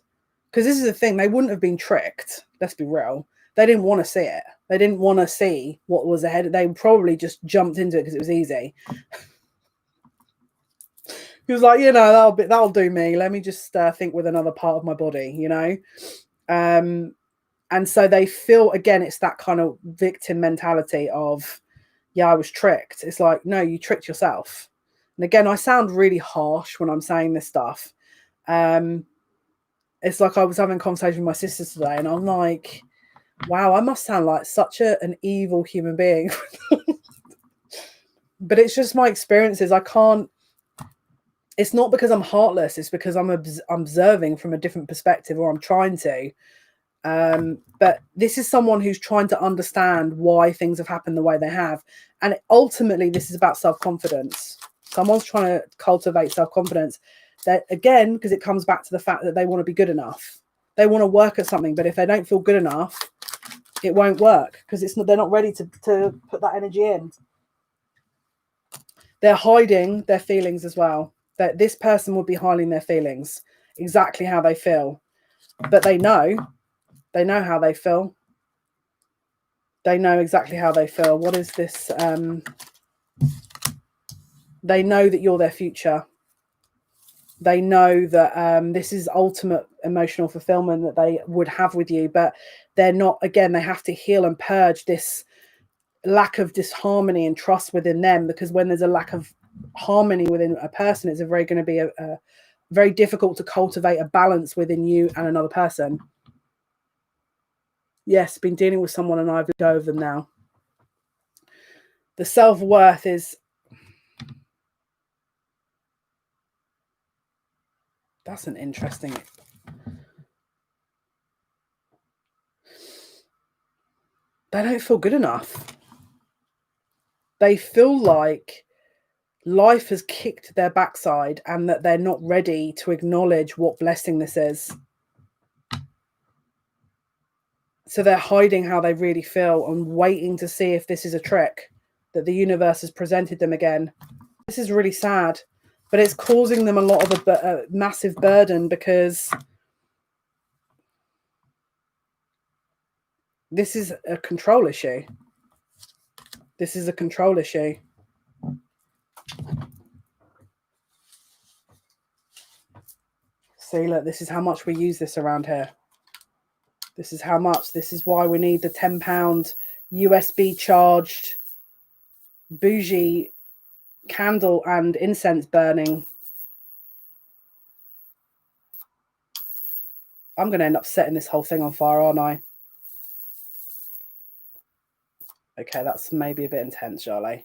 because this is the thing, they wouldn't have been tricked. Let's be real. They didn't want to see it. They didn't want to see what was ahead. They probably just jumped into it because it was easy. He was like, you know, that'll do me. Let me just think with another part of my body, you know. And so they feel, again, it's that kind of victim mentality of, yeah, I was tricked. It's like, no, you tricked yourself. And again, I sound really harsh when I'm saying this stuff. It's like I was having a conversation with my sisters today, and I'm like, wow, I must sound like such an evil human being. But it's just my experiences. I can't, it's not because I'm heartless. It's because I'm observing from a different perspective, or I'm trying to. But this is someone who's trying to understand why things have happened the way they have. And ultimately, this is about self-confidence. Someone's trying to cultivate self-confidence. That, again, because it comes back to the fact that they want to be good enough. They want to work at something, but if they don't feel good enough, it won't work, because they're not ready to put that energy in. They're hiding their feelings as well. That this person would be hiding their feelings, exactly how they feel. But they know how they feel. They know exactly how they feel. What is this? They know that you're their future. They know that this is ultimate emotional fulfillment that they would have with you, but they're not, again, they have to heal and purge this lack of disharmony and trust within them, because when there's a lack of harmony within a person, it's going to be a very difficult to cultivate a balance within you and another person. Yes, been dealing with someone and I've let go of them now. The self-worth is, that's an interesting, they don't feel good enough. They feel like life has kicked their backside and that they're not ready to acknowledge what blessing this is. So they're hiding how they really feel and waiting to see if this is a trick that the universe has presented them again. This is really sad, but it's causing them a lot of a massive burden, because this is a control issue. This is a control issue. See, look, this is how much we use this around here. This is how much. This is why we need the £10 USB charged bougie candle and incense burning. I'm going to end up setting this whole thing on fire, aren't I? Okay, that's maybe a bit intense, Jale.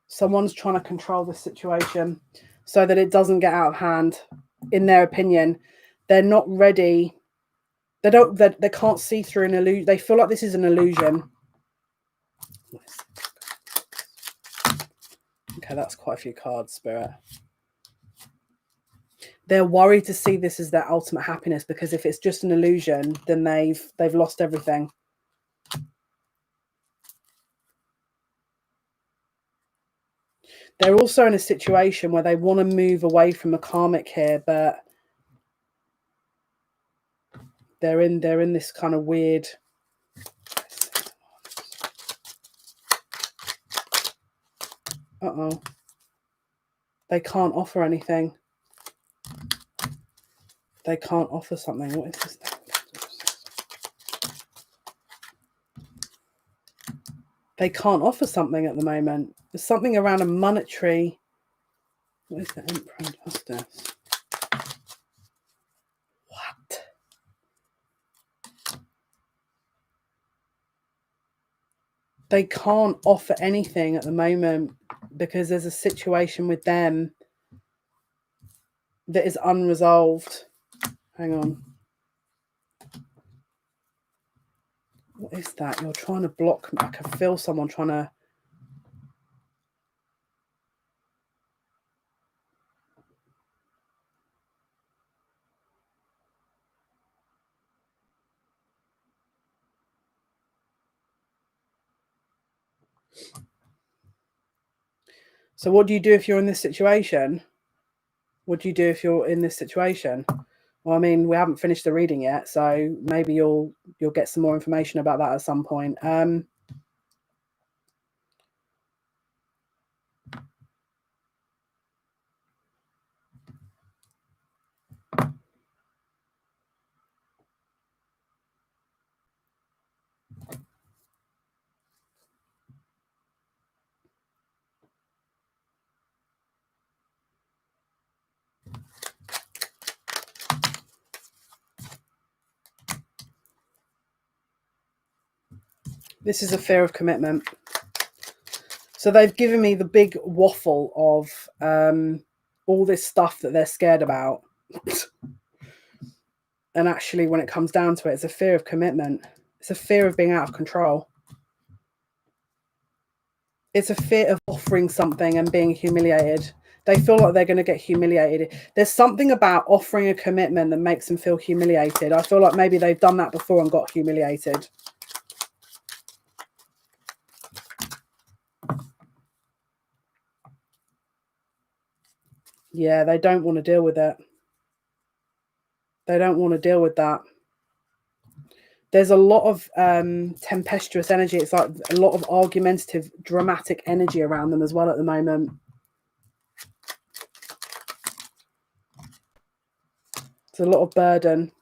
Someone's trying to control the situation so that it doesn't get out of hand. In their opinion, they're not ready. They can't see through an illusion. They feel like this is an illusion. Okay, that's quite a few cards, Spirit. They're worried to see this as their ultimate happiness, because if it's just an illusion, then they've lost everything. They're also in a situation where they want to move away from a karmic here, but they're in this kind of weird. Uh-oh. They can't offer anything. They can't offer something. What is this? They can't offer something at the moment. There's something around a monetary. What is the Emperor and Justice? What? They can't offer anything at the moment because there's a situation with them that is unresolved. Hang on. What is that? You're trying to block me. I can feel someone trying to. So what do you do if you're in this situation? What do you do if you're in this situation? Well, I mean, we haven't finished the reading yet, so maybe you'll get some more information about that at some point. This is a fear of commitment. So they've given me the big waffle of all this stuff that they're scared about. And actually, when it comes down to it, it's a fear of commitment. It's a fear of being out of control. It's a fear of offering something and being humiliated. They feel like they're going to get humiliated. There's something about offering a commitment that makes them feel humiliated. I feel like maybe they've done that before and got humiliated. Yeah, they don't want to deal with it. They don't want to deal with that. There's a lot of tempestuous energy. It's like a lot of argumentative, dramatic energy around them as well at the moment. It's a lot of burden.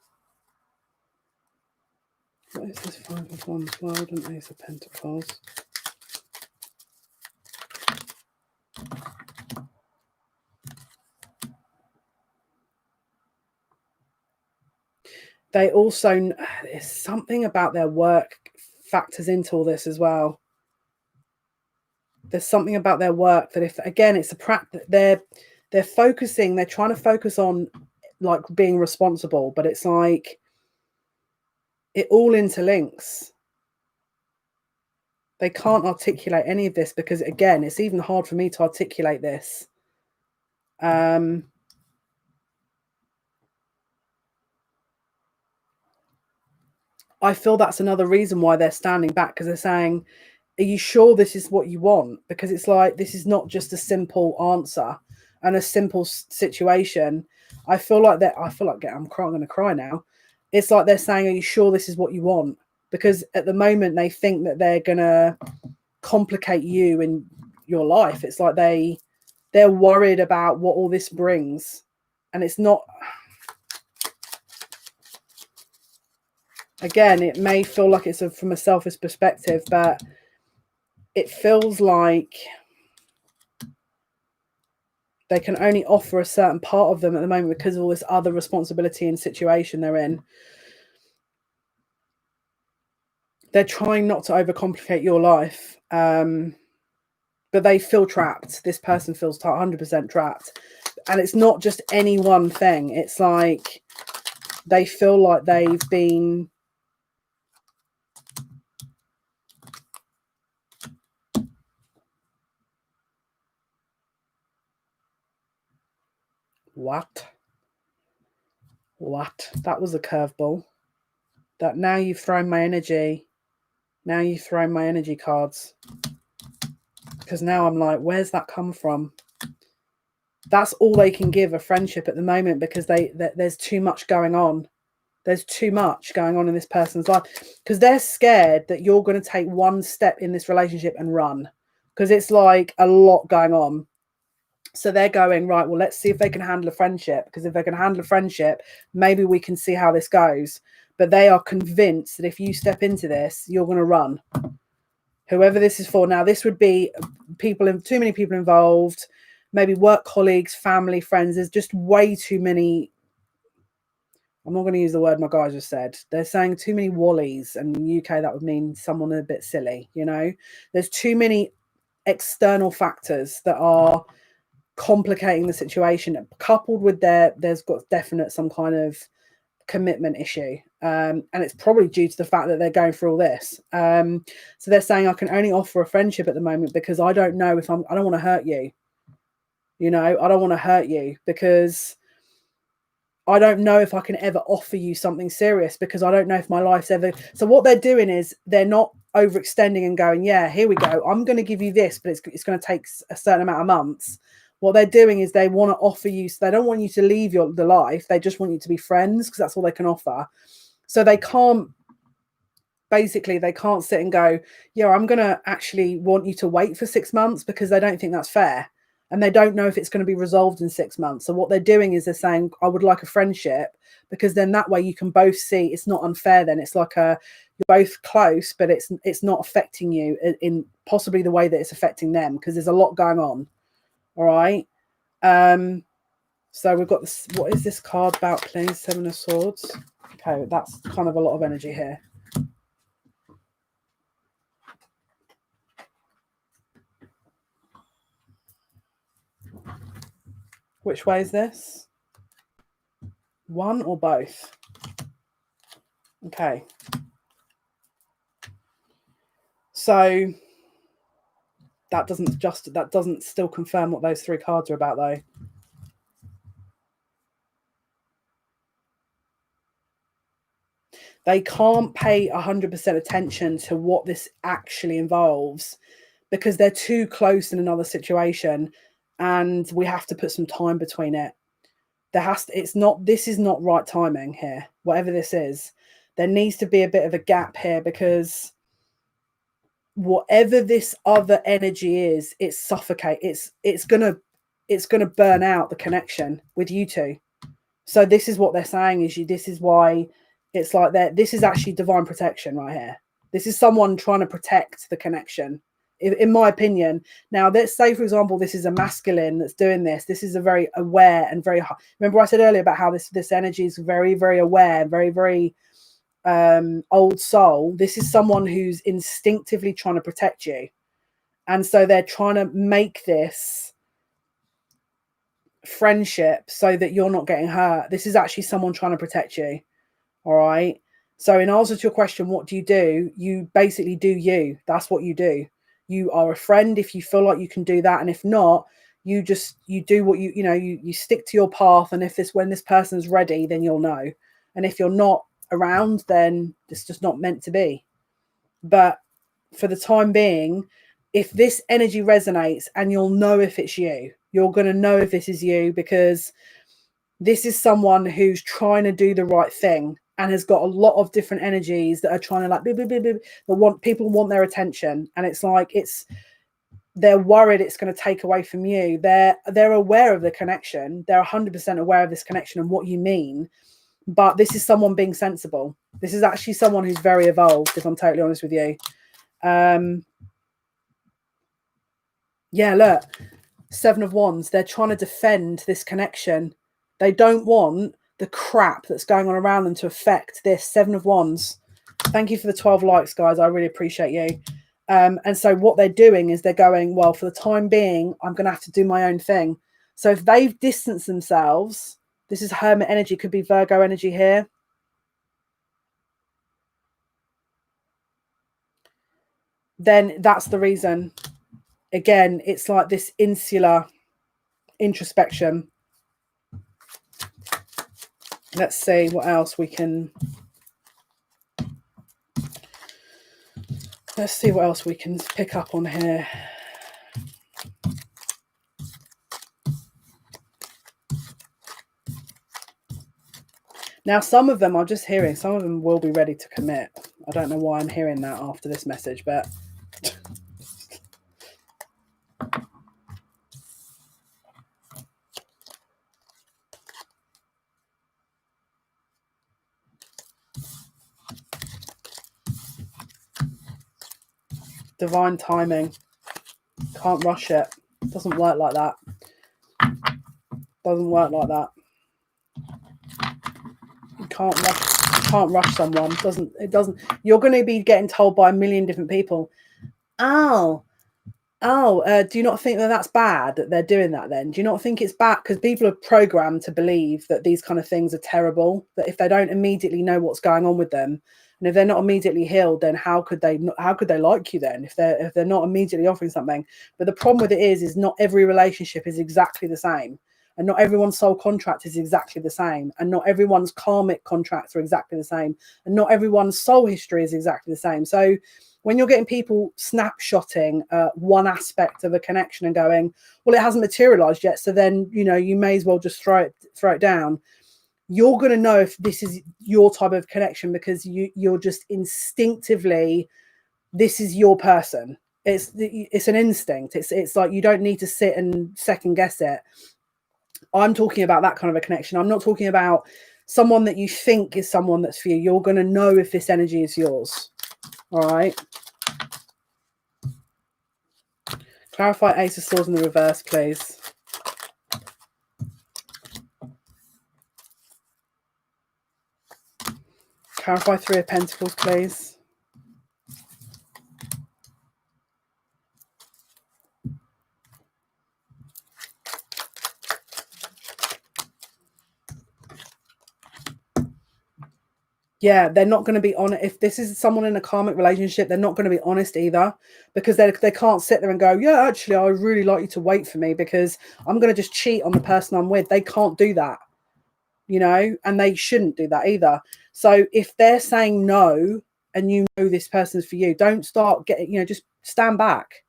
What is this 5 of Wands world and Ace of Pentacles? They also, there's something about their work factors into all this as well. There's something about their work that, if again, it's a practice, they're focusing, they're trying to focus on like being responsible, but it's like it all interlinks. They can't articulate any of this because, again, it's even hard for me to articulate this. I feel that's another reason why they're standing back, because they're saying, are you sure this is what you want? Because it's like, this is not just a simple answer and a simple situation. I feel like I'm going to cry now. It's like they're saying, are you sure this is what you want? Because at the moment they think that they're going to complicate you in your life. It's like they're worried about what all this brings. And it's not, again, it may feel like it's from a selfish perspective, but it feels like they can only offer a certain part of them at the moment because of all this other responsibility and situation they're in. They're trying not to overcomplicate your life, but they feel trapped. This person feels 100% trapped. And it's not just any one thing. It's like they feel like they've been... What? That was a curveball. That now you've thrown my energy. Now you've thrown my energy cards. Because now I'm like, where's that come from? That's all they can give a friendship at the moment, because there's too much going on. There's too much going on in this person's life, because they're scared that you're going to take one step in this relationship and run, because it's like a lot going on. So they're going, right, well, let's see if they can handle a friendship, because if they can handle a friendship, maybe we can see how this goes. But they are convinced that if you step into this, you're going to run. Whoever this is for. Now, this would be too many people involved, maybe work colleagues, family, friends. There's just way too many. I'm not going to use the word my guy just said. They're saying too many wallies, and in the UK that would mean someone a bit silly, you know. There's too many external factors that are complicating the situation, coupled with there's got definite some kind of commitment issue, and it's probably due to the fact that they're going through all this. So they're saying, I can only offer a friendship at the moment because I don't know if I don't want to hurt you. You know, I don't want to hurt you because I don't know if I can ever offer you something serious, because I don't know if my life's ever... So what they're doing is they're not overextending and going, yeah, here we go, I'm going to give you this, but it's going to take a certain amount of months. What they're doing is they want to offer you, so they don't want you to leave the life. They just want you to be friends because that's all they can offer. So they can't, basically, they can't sit and go, yeah, I'm going to actually want you to wait for 6 months, because they don't think that's fair. And they don't know if it's going to be resolved in 6 months. So what they're doing is they're saying, I would like a friendship, because then that way you can both see it's not unfair. Then it's like you're both close, but it's not affecting you in possibly the way that it's affecting them, because there's a lot going on. All right. So we've got this. What is this card about, please? 7 of Swords. Okay, that's kind of a lot of energy here. Which way is this? One or both? Okay. So that doesn't still confirm what those 3 cards are about, though. They can't pay 100% attention to what this actually involves, because they're too close in another situation, and we have to put some time between it. This is not right timing here. Whatever this is, there needs to be a bit of a gap here, because whatever this other energy is, it's suffocate. It's gonna burn out the connection with you two. So this is what they're saying is this is why it's like that. This is actually divine protection right here. This is someone trying to protect the connection, in my opinion. Now, let's say, for example, this is a masculine that's doing this. This is a very aware and very. Remember, I said earlier about how this energy is very, very aware, very, very old soul. This is someone who's instinctively trying to protect you, and so they're trying to make this friendship so that you're not getting hurt. This is actually someone trying to protect you. All right. So in answer to your question, what do? You basically do you. That's what you do. You are a friend if you feel like you can do that. And if not, you do what you stick to your path. And when this person's ready, then you'll know. And if you're not around, then it's just not meant to be. But for the time being, if this energy resonates, and you'll know if it's you, you're going to know if this is you, because this is someone who's trying to do the right thing and has got a lot of different energies that are trying to, like, people want their attention, and it's like they're worried it's going to take away from you. They're aware of the connection. They're 100% aware of this connection and what you mean, but this is someone being sensible. This is actually someone who's very evolved, if I'm totally honest with you. Yeah, look, 7 of Wands. They're trying to defend this connection. They don't want the crap that's going on around them to affect this. 7 of Wands. Thank you for the 12 likes, guys. I really appreciate you. And so what they're doing is they're going, well, for the time being, I'm going to have to do my own thing. So if they've distanced themselves, this is Hermit energy, could be Virgo energy here. Then that's the reason. Again, it's like this insular introspection. Let's see what else we can. Let's see what else we can pick up on here. Now, some of them I'm just hearing, some of them will be ready to commit. I don't know why I'm hearing that after this message, but divine timing. Can't rush it. Doesn't work like that. Doesn't work like that. You can't rush someone. It doesn't. You're going to be getting told by a million different people. Do you not think that that's bad that they're doing that then? Do you not think it's bad? Because people are programmed to believe that these kind of things are terrible, that if they don't immediately know what's going on with them, and if they're not immediately healed, then how could they like you then if they're not immediately offering something? But the problem with it is not every relationship is exactly the same, and not everyone's soul contract is exactly the same, and not everyone's karmic contracts are exactly the same, and not everyone's soul history is exactly the same. So when you're getting people snapshotting one aspect of a connection and going, well, it hasn't materialized yet, so then, you know, you may as well just throw it down. You're going to know if this is your type of connection because you're just instinctively, this is your person. It's an instinct. It's like you don't need to sit and second guess it. I'm talking about that kind of a connection. I'm not talking about someone that you think is someone that's for you. You're going to know if this energy is yours. All right. Clarify Ace of Swords in the reverse, please. Clarify Three of Pentacles, please. Yeah, they're not going to be honest. If this is someone in a karmic relationship, they're not going to be honest either, because they can't sit there and go, yeah, actually, I really like you to wait for me because I'm going to just cheat on the person I'm with. They can't do that, you know, and they shouldn't do that either. So if they're saying no and you know this person's for you, don't start getting, you know, just stand back.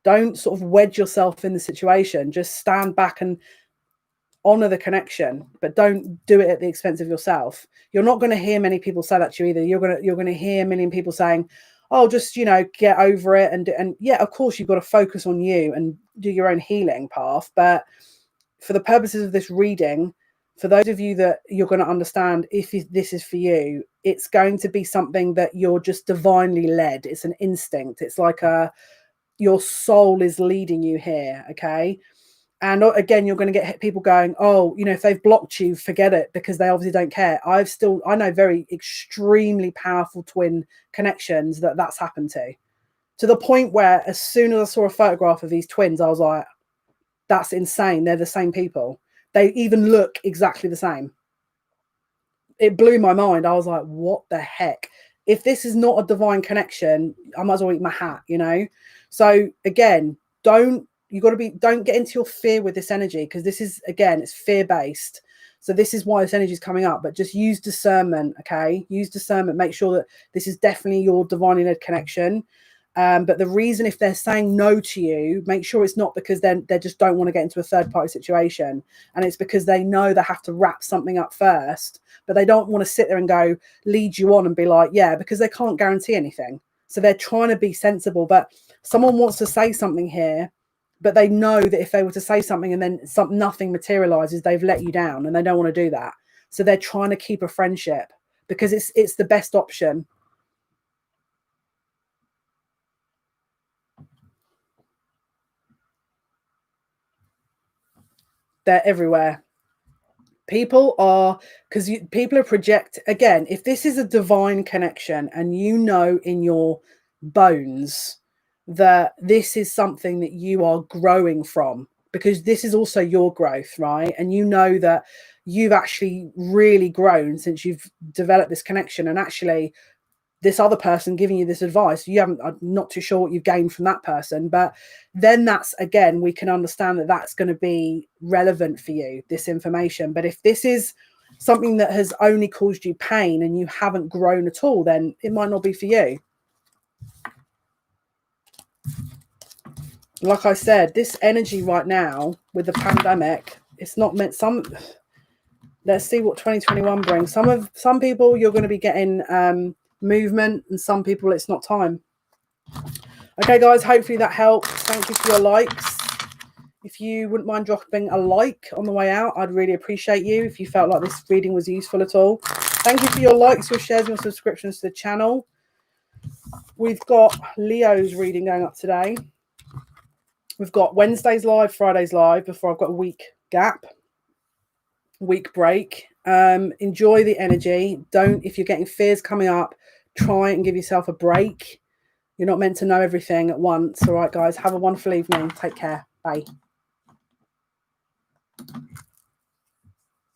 Don't sort of wedge yourself in the situation. Just stand back and honor the connection, but don't do it at the expense of yourself. You're not going to hear many people say that to you either. You're going to hear a million people saying, oh, just, you know, get over it. And yeah, of course, you've got to focus on you and do your own healing path. But for the purposes of this reading, for those of you that you're going to understand, if this is for you, it's going to be something that you're just divinely led. It's an instinct. It's like your soul is leading you here. Okay. And again, you're going to get people going, oh, you know, if they've blocked you, forget it, because they obviously don't care. I know very extremely powerful twin connections that's happened to the point where as soon as I saw a photograph of these twins, I was like, that's insane. They're the same people. They even look exactly the same. It blew my mind. I was like, what the heck? If this is not a divine connection, I might as well eat my hat, you know? So again, don't get into your fear with this energy, because this is, again, it's fear-based. So this is why this energy is coming up, but just use discernment. Okay. Use discernment. Make sure that this is definitely your divinely led connection. But the reason, if they're saying no to you, make sure it's not because they just don't want to get into a third party situation. And it's because they know they have to wrap something up first, but they don't want to sit there and go lead you on and be like, yeah, because they can't guarantee anything. So they're trying to be sensible, but someone wants to say something here, but they know that if they were to say something and then nothing materializes, they've let you down, and they don't want to do that. So they're trying to keep a friendship because it's the best option. They're everywhere. People are, because people are project, again, if this is a divine connection and you know in your bones that this is something that you are growing from, because this is also your growth, right? And you know that you've actually really grown since you've developed this connection, and actually this other person giving you this advice, I'm not too sure what you've gained from that person, but then that's, again, we can understand that that's going to be relevant for you, this information. But if this is something that has only caused you pain and you haven't grown at all, then it might not be for you. Like I said, this energy right now with the pandemic, it's not meant let's see what 2021 brings. Some people you're going to be getting movement, and some people it's not time. Okay, guys, hopefully that helps. Thank you for your likes. If you wouldn't mind dropping a like on the way out, I'd really appreciate you if you felt like this reading was useful at all. Thank you for your likes, your shares, and your subscriptions to the channel. We've got Leo's reading going up today. We've got Wednesdays live, Fridays live, before I've got a week break. Enjoy the energy. If you're getting fears coming up, try and give yourself a break. You're not meant to know everything at once. All right, guys, have a wonderful evening. Take care. Bye.